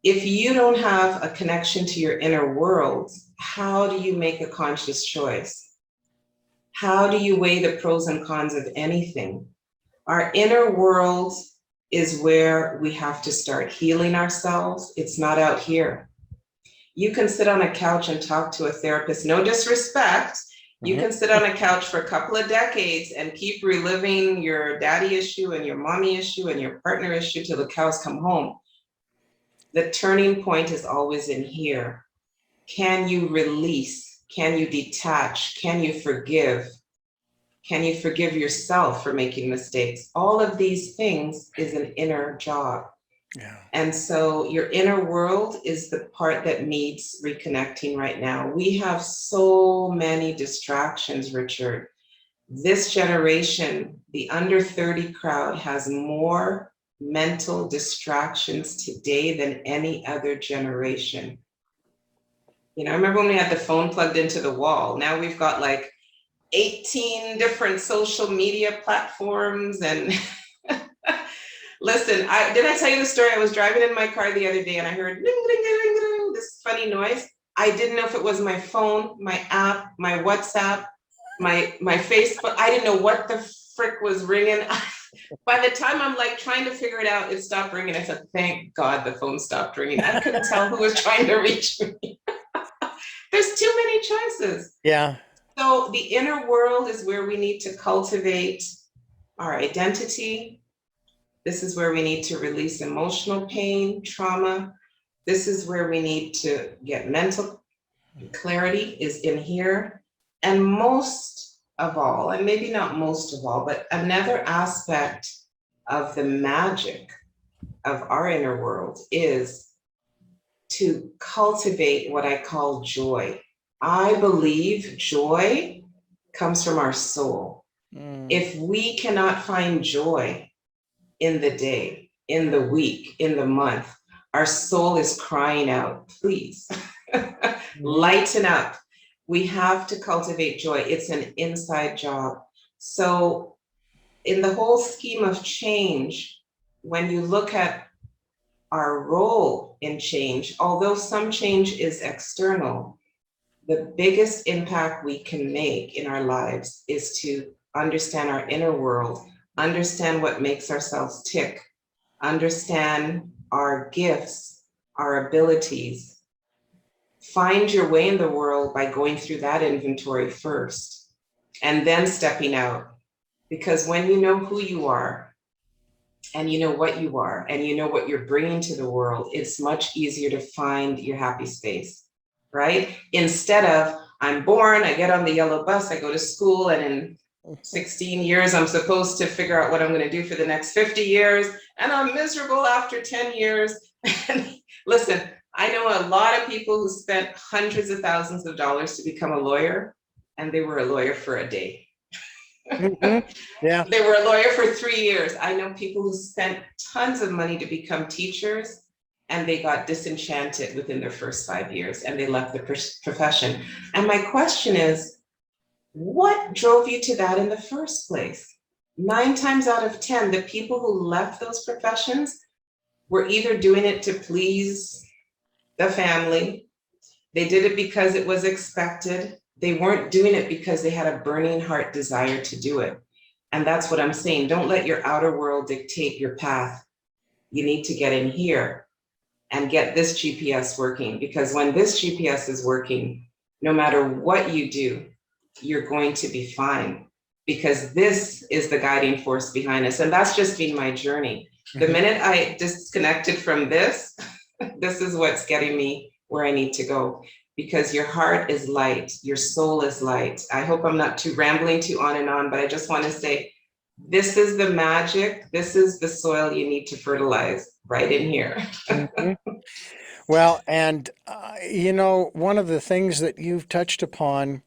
If you don't have a connection to your inner world, how do you make a conscious choice? How do you weigh the pros and cons of anything? Our inner world is where we have to start healing ourselves. It's not out here. You can sit on a couch and talk to a therapist, no disrespect. You can sit on a couch for a couple of decades and keep reliving your daddy issue and your mommy issue and your partner issue till the cows come home. The turning point is always in here. Can you release? Can you detach? Can you forgive? Can you forgive yourself for making mistakes? All of these things is an inner job. Yeah. And so your inner world is the part that needs reconnecting right now. We have so many distractions, Richard. This generation, the under 30 crowd, has more mental distractions today than any other generation. You know, I remember when we had the phone plugged into the wall. Now we've got like 18 different social media platforms. And listen, did I tell you the story? I was driving in my car the other day and I heard ding, ding, ding, ding, ding, this funny noise. I didn't know if it was my phone, my app, my WhatsApp, my Facebook. I didn't know what the frick was ringing. By the time I'm like trying to figure it out, it stopped ringing. I said, thank God the phone stopped ringing. I couldn't tell who was trying to reach me. There's too many choices. Yeah. So the inner world is where we need to cultivate our identity. This is where we need to release emotional pain, trauma. This is where we need to get mental clarity is in here. And most of all, and maybe not most of all, but another aspect of the magic of our inner world is to cultivate what I call joy. I believe joy comes from our soul. If we cannot find joy in the day, in the week, in the month, our soul is crying out, please, lighten up. We have to cultivate joy. It's an inside job. So in the whole scheme of change, when you look at our role in change, although some change is external, the biggest impact we can make in our lives is to understand our inner world, understand what makes ourselves tick, understand our gifts, our abilities. Find your way in the world by going through that inventory first and then stepping out. Because when you know who you are and you know what you are and you know what you're bringing to the world, it's much easier to find your happy space, right? Instead of, I'm born, I get on the yellow bus, I go to school, and in 16 years, I'm supposed to figure out what I'm going to do for the next 50 years, and I'm miserable after 10 years. And listen, I know a lot of people who spent hundreds of thousands of dollars to become a lawyer, and they were a lawyer for a day. Yeah. They were a lawyer for 3 years. I know people who spent tons of money to become teachers, and they got disenchanted within their first 5 years, and they left the profession. And my question is, what drove you to that in the first place? 9 times out of 10, the people who left those professions were either doing it to please the family, they did it because it was expected, they weren't doing it because they had a burning heart desire to do it. And that's what I'm saying. Don't let your outer world dictate your path. You need to get in here and get this GPS working, because when this GPS is working, no matter what you do, you're going to be fine, because this is the guiding force behind us. And that's just been my journey. The minute I disconnected from this, this is what's getting me where I need to go, because your heart is light, your soul is light. I hope I'm not too rambling too on and on, but I just want to say, this is the magic, this is the soil you need to fertilize right in here. Well, and you know, one of the things that you've touched upon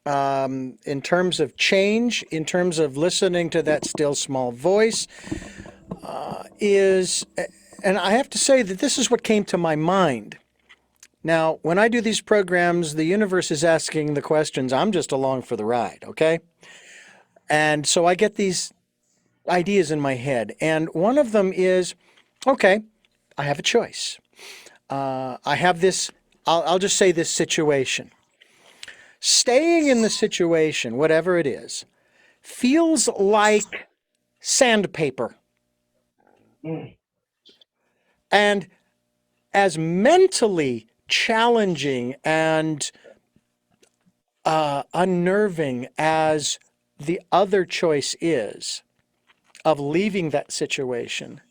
in terms of change, in terms of listening to that still small voice, is, and I have to say that this is what came to my mind. Now, when I do these programs, the universe is asking the questions. I'm just along for the ride, okay? And so I get these ideas in my head. And one of them is, okay, I have a choice. I have this, I'll just say this situation. Staying in the situation, whatever it is, feels like sandpaper. Mm. And as mentally challenging and unnerving as the other choice is of leaving that situation,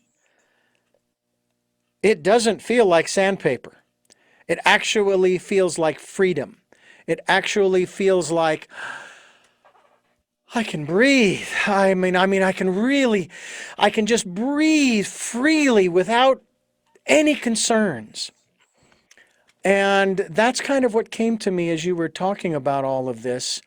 it doesn't feel like sandpaper. It actually feels like freedom. It actually feels like I can breathe. I can just breathe freely without any concerns. And that's kind of what came to me as you were talking about all of this,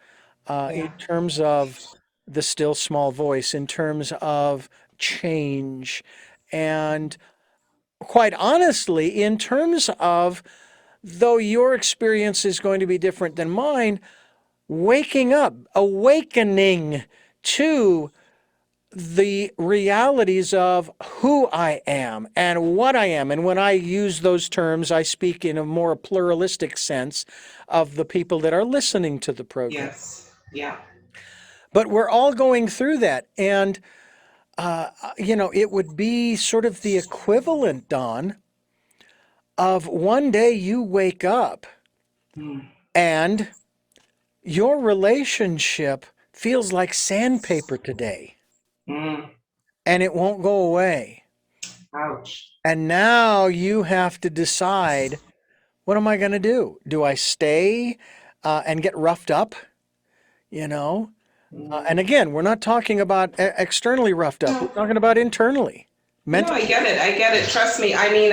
in Yeah. terms of the still small voice, in terms of change, and quite honestly, in terms of, though your experience is going to be different than mine, waking up, awakening to the realities of who I am and what I am. And when I use those terms, I speak in a more pluralistic sense of the people that are listening to the program. Yes. Yeah. But we're all going through that. And, you know, it would be sort of the equivalent, Don, of one day you wake up Mm. and your relationship feels like sandpaper today Mm. and it won't go away. Ouch. And now you have to decide, what am I going to do? Do I stay and get roughed up? You know? And Mm. again, we're not talking about externally roughed up. We're No, talking about internally, no, I mentally. get it. I get it. Trust me. I mean,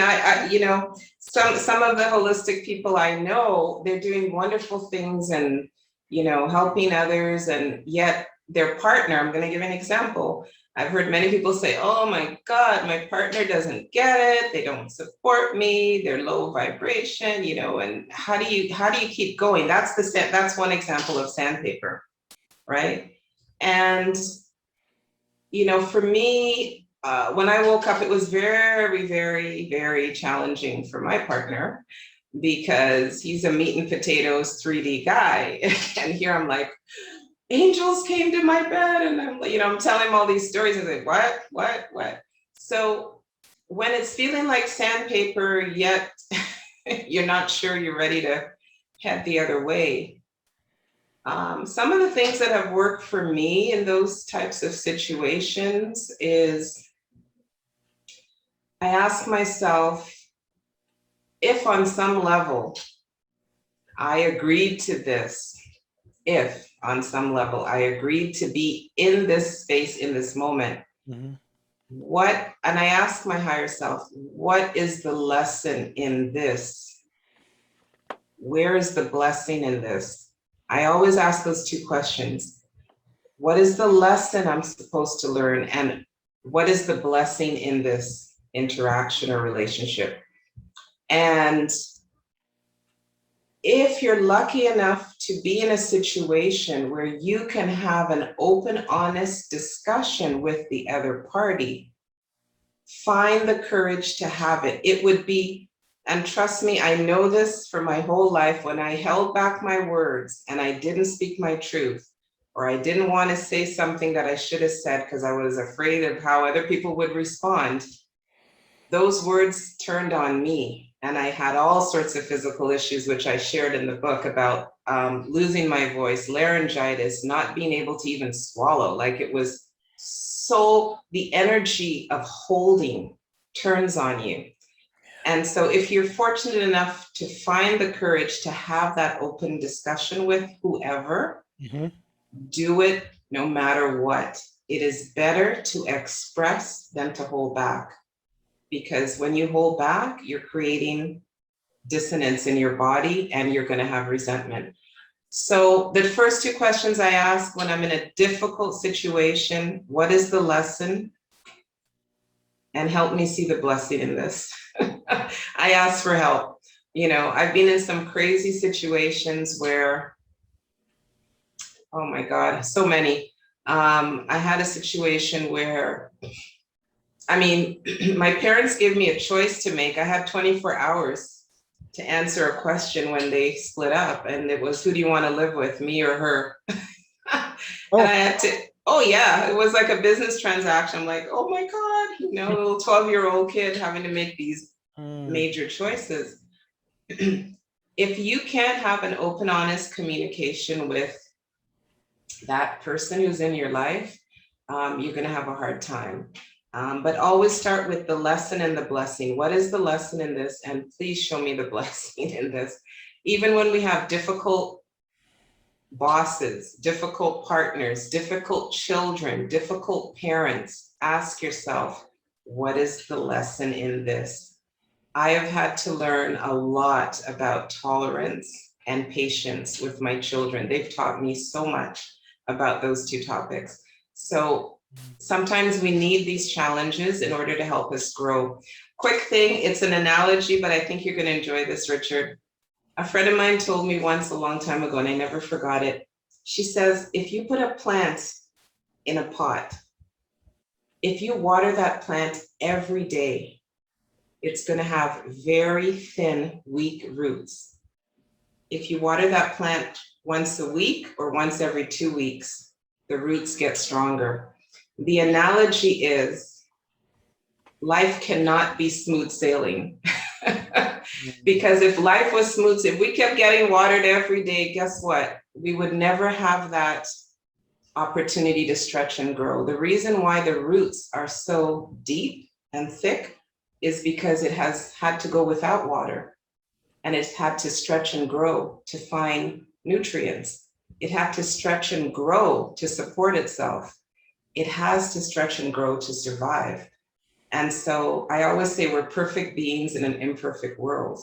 you know, some of the holistic people I know, they're doing wonderful things and, you know, helping others, and yet their partner, I'm going to give an example. I've heard many people say, "Oh my God, my partner doesn't get it. They don't support me. They're low vibration," you know, and how do you keep going? That's one example of sandpaper, right? And you know, for me, when I woke up, it was very, very, very challenging for my partner, because he's a meat and potatoes 3D guy. And here I'm like, angels came to my bed, and I'm like, you know, I'm telling him all these stories. And like, what? So when it's feeling like sandpaper, yet you're not sure you're ready to head the other way. Some of the things that have worked for me in those types of situations is I ask myself if on some level I agreed to this. If on some level I agreed to be in this space in this moment, Mm-hmm. what, and I ask my higher self, what is the lesson in this? Where is the blessing in this? I always ask those two questions. What is the lesson I'm supposed to learn? And what is the blessing in this interaction or relationship? And if you're lucky enough to be in a situation where you can have an open, honest discussion with the other party, find the courage to have it. It would be, and trust me, I know this for my whole life, when I held back my words and I didn't speak my truth, or I didn't want to say something that I should have said because I was afraid of how other people would respond, those words turned on me. And I had all sorts of physical issues, which I shared in the book about losing my voice, laryngitis, not being able to even swallow. Like it was so, the energy of holding turns on you. And so if you're fortunate enough to find the courage to have that open discussion with whoever, Mm-hmm. do it no matter what. It is better to express than to hold back. Because when you hold back, you're creating dissonance in your body and you're going to have resentment. So the first two questions I ask when I'm in a difficult situation, what is the lesson? And help me see the blessing in this. I ask for help. You know, I've been in some crazy situations where, oh my God, so many. I had a situation where, I mean, my parents gave me a choice to make. I had 24 hours to answer a question when they split up, and it was, who do you want to live with, me or her? And I had to, oh yeah, it was like a business transaction. I'm like, oh my God, you know, a little 12-year-old kid having to make these major choices. If you can't have an open, honest communication with that person who's in your life, you're going to have a hard time. But always start with the lesson and the blessing. What is the lesson in this? And please show me the blessing in this. Even when we have difficult bosses, difficult partners, difficult children, difficult parents, ask yourself, what is the lesson in this? I have had to learn a lot about tolerance and patience with my children. They've taught me so much about those two topics. So sometimes we need these challenges in order to help us grow. Quick thing, it's an analogy, but I think you're going to enjoy this, Richard. A friend of mine told me once a long time ago, and I never forgot it. She says, if you put a plant in a pot, if you water that plant every day, it's going to have very thin, weak roots. If you water that plant once a week or once every 2 weeks, the roots get stronger. The analogy is life cannot be smooth sailing. Because if life was smooth, if we kept getting watered every day, guess what? We would never have that opportunity to stretch and grow. The reason why the roots are so deep and thick is because it has had to go without water, and it's had to stretch and grow to find nutrients. It had to stretch and grow to support itself. It has to stretch and grow to survive. And so I always say we're perfect beings in an imperfect world.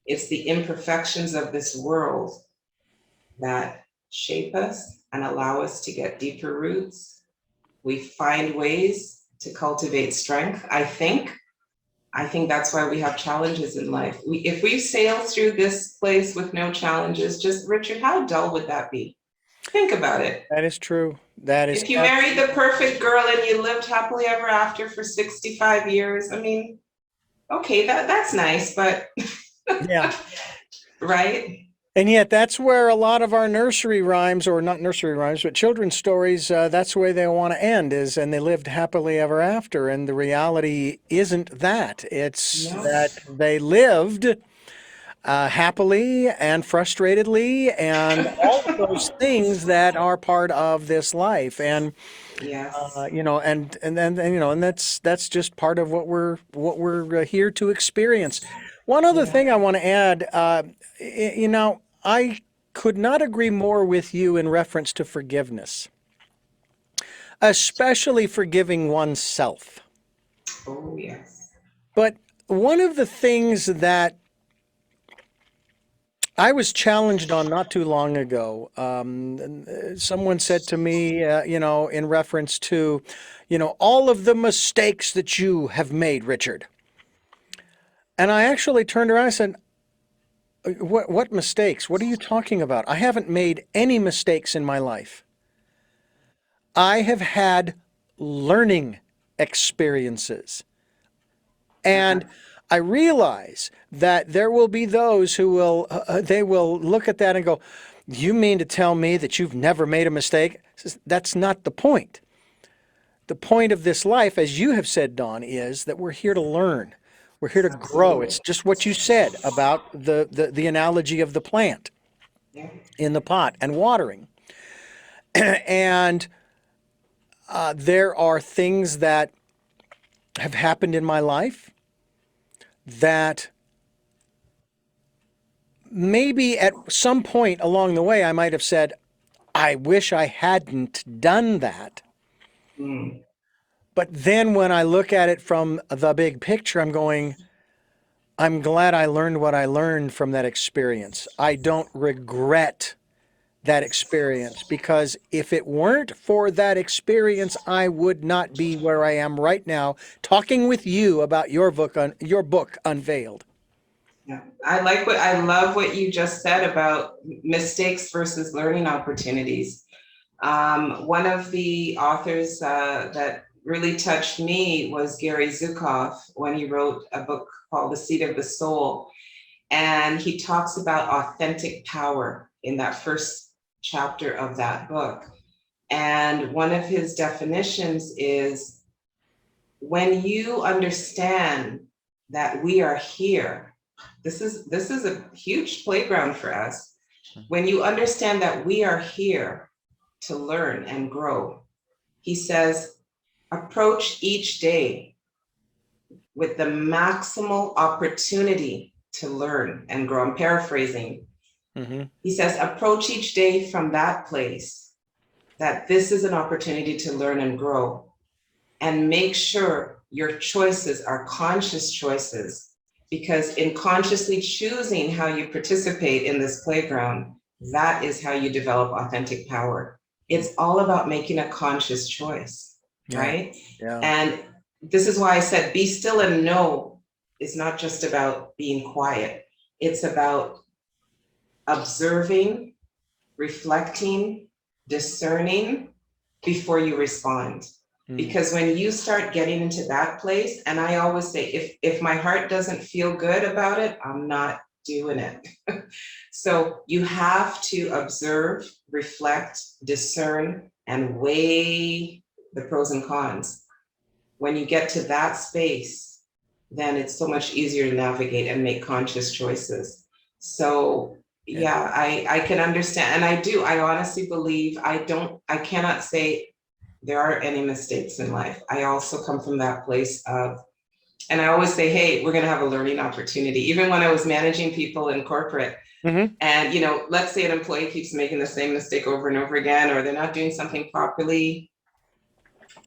It's the imperfections of this world that shape us and allow us to get deeper roots. We find ways to cultivate strength, I think. I think that's why we have challenges in life. If we sail through this place with no challenges, just, Richard, how dull would that be? Think about it. That is true. That is If you married the perfect girl and you lived happily ever after for 65 years, I mean, okay, that's nice, but yeah. right? And yet that's where a lot of our nursery rhymes, or not nursery rhymes, but children's stories, that's the way they want to end is, and they lived happily ever after. And the reality isn't that. It's No. that they lived happily and frustratedly and all of those things that are part of this life. And Yes. you know, and then you know, and that's just part of what we're here to experience. One other Yeah. thing I want to add, you know, I could not agree more with you in reference to forgiveness, especially forgiving oneself. Oh, yes. But one of the things that I was challenged on not too long ago, someone said to me, in reference to, all of the mistakes that you have made, Richard. And I actually turned around and said, what mistakes? What are you talking about? I haven't made any mistakes in my life. I have had learning experiences. And I realize that there will be those who will, they will look at that and go, you mean to tell me that you've never made a mistake? That's not the point. The point of this life, as you have said, Dawn, is that we're here to learn. We're here to grow. Absolutely. It's just what you said about the analogy of the plant Yeah. in the pot and watering. And there are things that have happened in my life that maybe at some point along the way I might have said, I wish I hadn't done that. Mm. But then when I look at it from the big picture, I'm going, I'm glad I learned what I learned from that experience. I don't regret that experience, because if it weren't for that experience, I would not be where I am right now talking with you about your book Unveiled. Yeah. I love what you just said about mistakes versus learning opportunities. One of the authors that really touched me was Gary Zukav when he wrote a book called The Seat of the Soul. And he talks about authentic power in that first chapter of that book. And one of his definitions is, when you understand that we are here, this is a huge playground for us. When you understand that we are here to learn and grow, he says, approach each day with the maximal opportunity to learn and grow. I'm paraphrasing. Mm-hmm. He says, approach each day from that place, that this is an opportunity to learn and grow, and make sure your choices are conscious choices, because in consciously choosing how you participate in this playground, that is how you develop authentic power. It's all about making a conscious choice, Yeah. right? Yeah. And this is why I said be still and know is not just about being quiet. It's about observing, reflecting, discerning before you respond. Because when you start getting into that place, and I always say, if my heart doesn't feel good about it, I'm not doing it. So you have to observe, reflect, discern, and weigh the pros and cons. When you get to that space, then it's so much easier to navigate and make conscious choices. So yeah, I can understand. And I honestly believe I cannot say there are any mistakes in life. I also come from that place of, and I always say, hey, we're going to have a learning opportunity. Even when I was managing people in corporate, and let's say an employee keeps making the same mistake over and over again, or they're not doing something properly,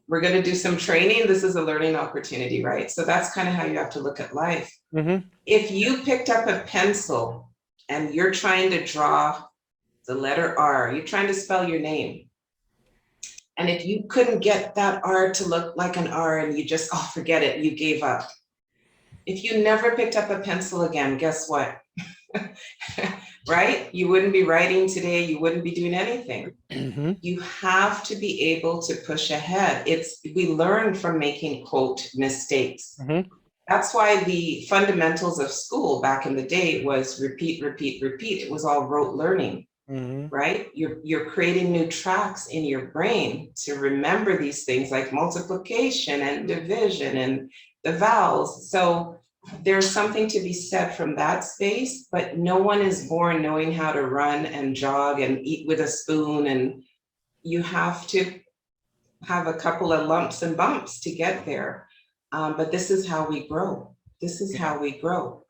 we're going to do some training. This is a learning opportunity, right? So that's kind of how you have to look at life. If you picked up a pencil and you're trying to draw the letter R, you're trying to spell your name, and if you couldn't get that R to look like an R and you just, oh, forget it, you gave up. If you never picked up a pencil again, guess what? Right? You wouldn't be writing today. You wouldn't be doing anything. You have to be able to push ahead. We learn from making, quote, mistakes. That's why the fundamentals of school back in the day was repeat, repeat, repeat. It was all rote learning. Right? You're creating new tracks in your brain to remember these things like multiplication and division and the vowels. So there's something to be said from that space, but no one is born knowing how to run and jog and eat with a spoon. And you have to have a couple of lumps and bumps to get there. But this is how we grow. This is how we grow.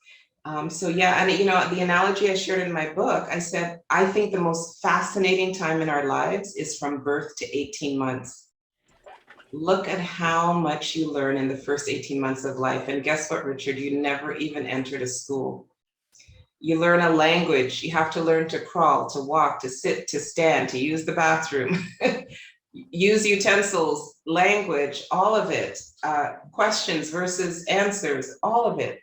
So yeah, and the analogy I shared in my book, I said, I think the most fascinating time in our lives is from birth to 18 months. Look at how much you learn in the first 18 months of life. And guess what, Richard? You never even entered a school. You learn a language. You have to learn to crawl, to walk, to sit, to stand, to use the bathroom, use utensils, language, all of it, questions versus answers, all of it,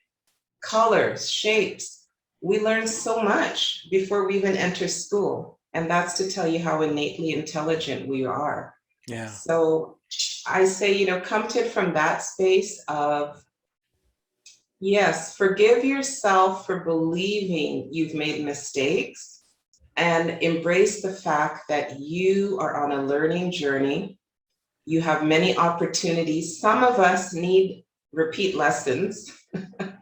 colors, shapes. We learn so much before we even enter school. And that's to tell you how innately intelligent we are. Yeah. So I say, come to it from that space of, yes, forgive yourself for believing you've made mistakes and embrace the fact that you are on a learning journey. You have many opportunities. Some of us need repeat lessons.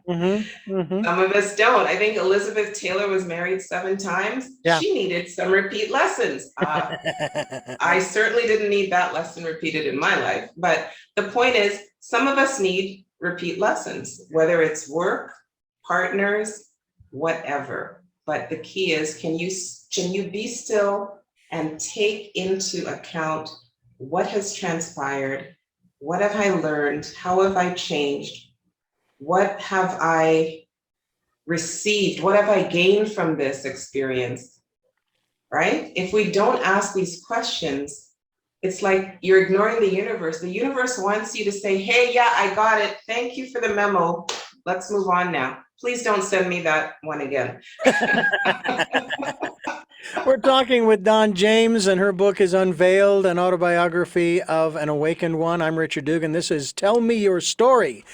Some of us don't. I think Elizabeth Taylor was married 7 times. Yeah. She needed some repeat lessons. I certainly didn't need that lesson repeated in my life. But the point is, some of us need repeat lessons, whether it's work, partners, whatever. But the key is, can you be still and take into account what has transpired? What have I learned? How have I changed? What have I received? What have I gained from this experience? Right? If we don't ask these questions, it's like you're ignoring the universe. The universe wants you to say, hey, yeah, I got it. Thank you for the memo. Let's move on now. Please don't send me that one again. We're talking with Dawn James, and her book is Unveiled, an autobiography of an awakened one. I'm Richard Dugan. This is Tell Me Your Story.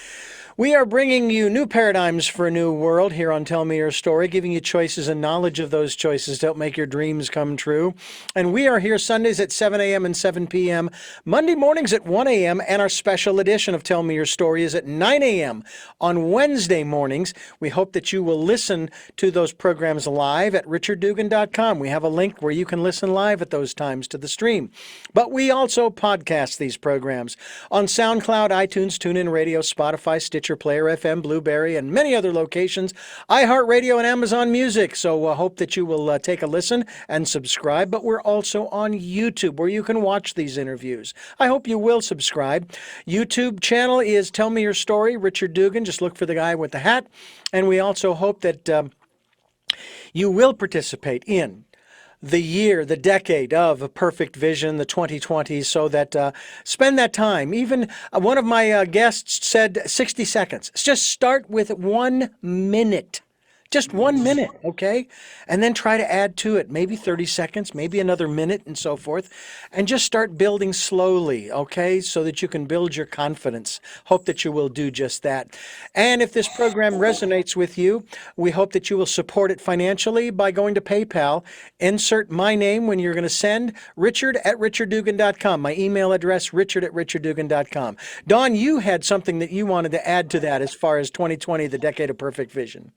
We are bringing you new paradigms for a new world here on Tell Me Your Story, giving you choices and knowledge of those choices to help make your dreams come true. And we are here Sundays at 7 a.m. and 7 p.m., Monday mornings at 1 a.m., and our special edition of Tell Me Your Story is at 9 a.m. on Wednesday mornings. We hope that you will listen to those programs live at richarddugan.com. We have a link where you can listen live at those times to the stream. But we also podcast these programs on SoundCloud, iTunes, TuneIn Radio, Spotify, Stitcher, Player FM, Blueberry, and many other locations, iHeartRadio and Amazon Music. So I hope that you will take a listen and subscribe. But we're also on YouTube where you can watch these interviews. I hope you will subscribe. YouTube channel is Tell Me Your Story, Richard Dugan. Just look for the guy with the hat. And we also hope that you will participate in the decade of a perfect vision, the 2020s, so that spend that time. Even one of my guests said 60 seconds. Just start with 1 minute. Just 1 minute, okay? And then try to add to it, maybe 30 seconds, maybe another minute and so forth. And just start building slowly, okay? So that you can build your confidence. Hope that you will do just that. And if this program resonates with you, we hope that you will support it financially by going to PayPal. Insert my name when you're going to send, richard@richarddugan.com. My email address, richard@richarddugan.com. Dawn, you had something that you wanted to add to that as far as 2020, the decade of perfect vision.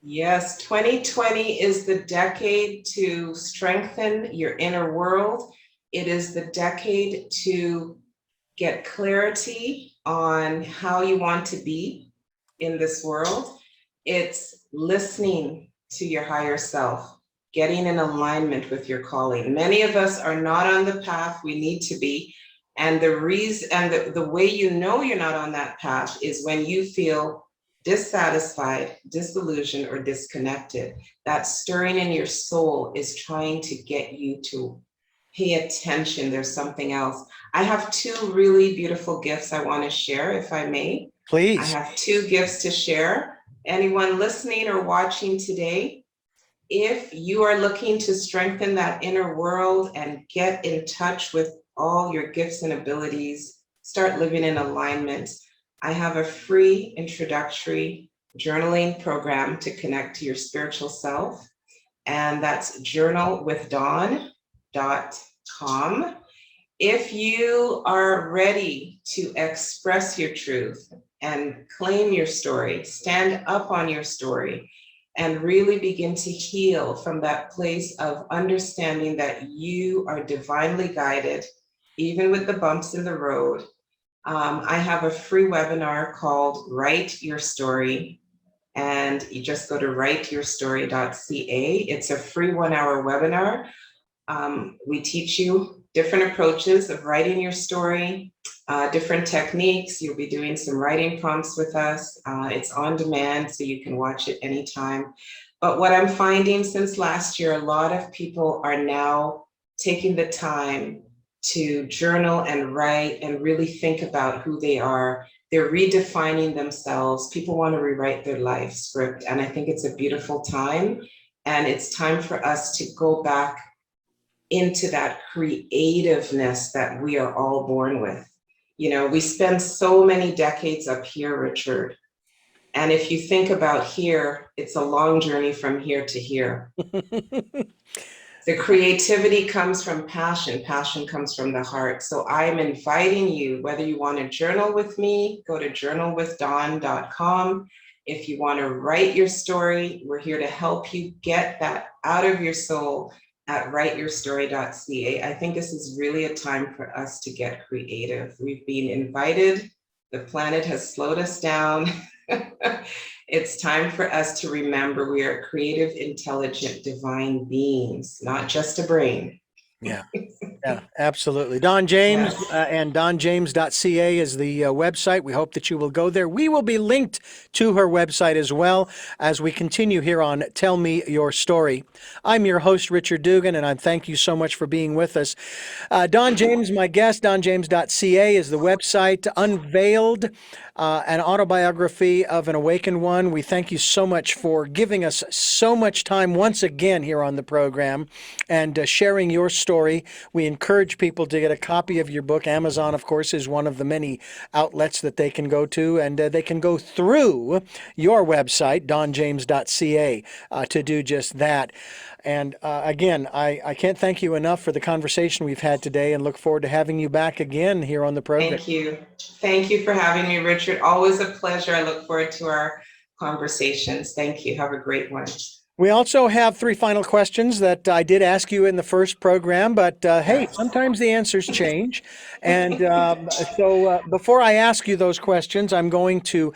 Yes, 2020 is the decade to strengthen your inner world. It is the decade to get clarity on how you want to be in this world. It's listening to your higher self, getting in alignment with your calling. Many of us are not on the path we need to be. And the reason, and the way you know you're not on that path is when you feel dissatisfied, disillusioned, or disconnected. That stirring in your soul is trying to get you to pay attention. There's something else. I have 2 really beautiful gifts I want to share, if I may. Please. I have 2 gifts to share. Anyone listening or watching today, if you are looking to strengthen that inner world and get in touch with all your gifts and abilities, start living in alignment, I have a free introductory journaling program to connect to your spiritual self. And that's journalwithdawn.com. If you are ready to express your truth and claim your story, stand up on your story, and really begin to heal from that place of understanding that you are divinely guided, even with the bumps in the road, I have a free webinar called Write Your Story. And you just go to writeyourstory.ca. It's a free 1-hour webinar. We teach you different approaches of writing your story, different techniques. You'll be doing some writing prompts with us. It's on demand, so you can watch it anytime. But what I'm finding since last year, a lot of people are now taking the time to journal and write and really think about who they are. They're redefining themselves. People want to rewrite their life script. And I think it's a beautiful time. And it's time for us to go back into that creativeness that we are all born with. You know, we spend so many decades up here, Richard. And if you think about here, it's a long journey from here to here. The creativity comes from passion. Passion comes from the heart. So I'm inviting you, whether you want to journal with me, go to journalwithdawn.com. If you want to write your story, we're here to help you get that out of your soul at writeyourstory.ca. I think this is really a time for us to get creative. We've been invited. The planet has slowed us down. It's time for us to remember we are creative, intelligent, divine beings, not just a brain. Yeah. Yeah, absolutely. Don James Yes. and donjames.ca is the website. We hope that you will go there. We will be linked to her website as well as we continue here on Tell Me Your Story. I'm your host, Richard Dugan, and I thank you so much for being with us. Don James, my guest, donjames.ca is the website. Unveiled, an autobiography of an awakened one. We thank you so much for giving us so much time once again here on the program and sharing your story. We encourage people to get a copy of your book. Amazon, of course, is one of the many outlets that they can go to, and they can go through your website, donjames.ca, to do just that. And again, I can't thank you enough for the conversation we've had today and look forward to having you back again here on the program. Thank you. Thank you for having me, Richard. Always a pleasure. I look forward to our conversations. Thank you. Have a great one. We also have 3 final questions that I did ask you in the first program, but hey, sometimes the answers change. And so before I ask you those questions, I'm going to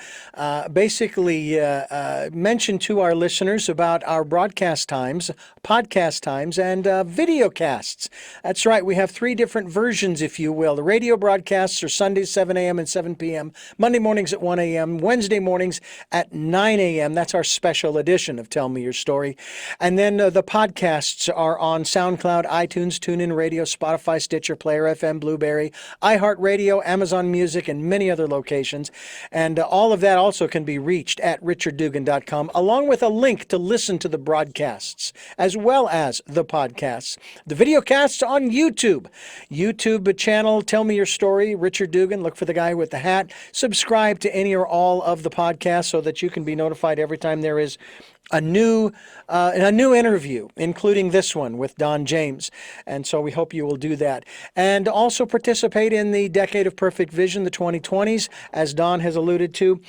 basically mention to our listeners about our broadcast times, podcast times, and video casts. That's right. We have 3 different versions, if you will. The radio broadcasts are Sundays, 7 a.m. and 7 p.m., Monday mornings at 1 a.m., Wednesday mornings at 9 a.m. That's our special edition of Tell Me Your Story. And then the podcasts are on SoundCloud, iTunes, TuneIn Radio, Spotify, Stitcher, Player FM, Blueberry, iHeartRadio, Amazon Music, and many other locations. And all of that also can be reached at richarddugan.com, along with a link to listen to the broadcasts, as well as the podcasts. The video casts on YouTube. YouTube channel, Tell Me Your Story, Richard Dugan. Look for the guy with the hat. Subscribe to any or all of the podcasts so that you can be notified every time there is a new interview, including this one with Don James. And so we hope you will do that. And also participate in the Decade of Perfect Vision, the 2020s, as Don has alluded to.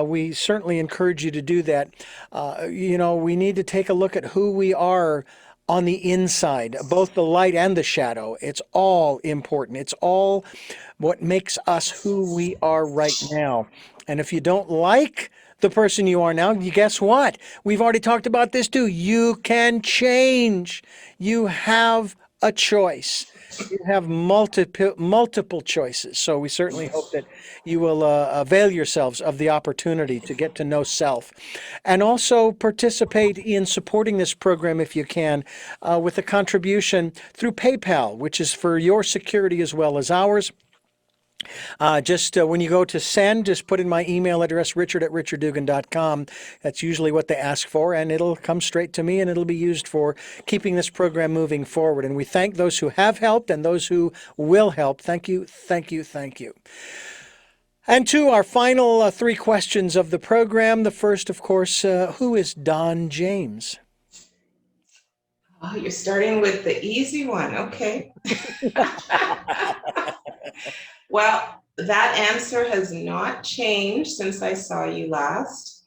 We certainly encourage you to do that. We need to take a look at who we are on the inside, both the light and the shadow. It's all important. It's all what makes us who we are right now. And if you don't like the person you are now, you guess what? We've already talked about this too. You can change. You have a choice. You have multiple choices. So we certainly hope that you will avail yourselves of the opportunity to get to know self. And also participate in supporting this program if you can with a contribution through PayPal, which is for your security as well as ours. Just when you go to send, just put in my email address, richard@richarddugan.com. That's usually what they ask for, and it'll come straight to me, and it'll be used for keeping this program moving forward. And we thank those who have helped and those who will help. Thank you, thank you, thank you. And to our final 3 questions of the program. The first, of course, who is Don James? Oh, you're starting with the easy one. Okay. Well, that answer has not changed since I saw you last.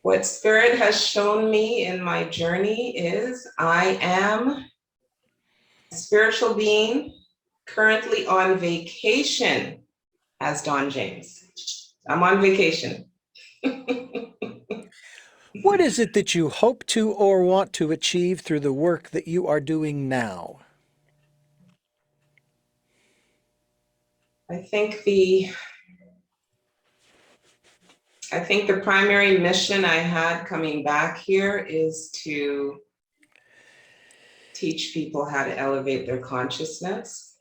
What Spirit has shown me in my journey is I am a spiritual being currently on vacation as Don James. I'm on vacation. What is it that you hope to or want to achieve through the work that you are doing now? I think the I think the primary mission I had coming back here is to teach people how to elevate their consciousness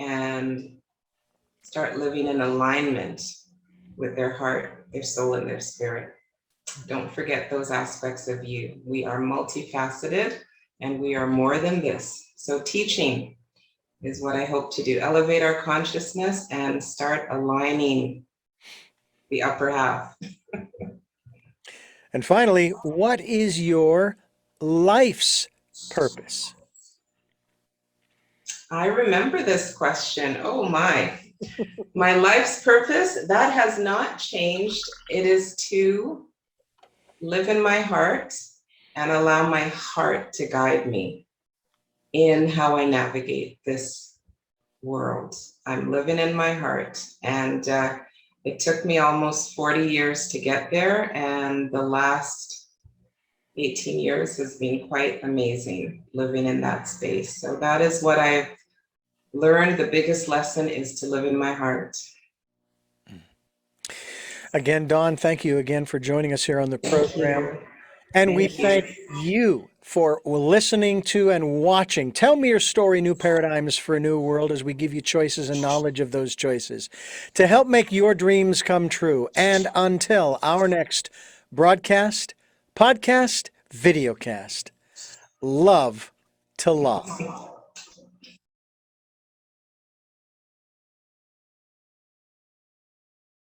and start living in alignment with their heart, their soul, and their spirit. Don't forget those aspects of you. We are multifaceted and we are more than this. So teaching is what I hope to do. Elevate our consciousness and start aligning the upper half. And finally, what is your life's purpose? I remember this question. Oh my. My life's purpose, that has not changed. It is to live in my heart and allow my heart to guide me in how I navigate this world. I'm living in my heart. And it took me almost 40 years to get there. And the last 18 years has been quite amazing living in that space. So that is what I've learned. The biggest lesson is to live in my heart. Again, Dawn, thank you again for joining us here on the Thank program. you. And we Thank you. thank you for listening to and watching. Tell me your story, New Paradigms for a New World, as we give you choices and knowledge of those choices to help make your dreams come true. And until our next broadcast, podcast, videocast, love to love.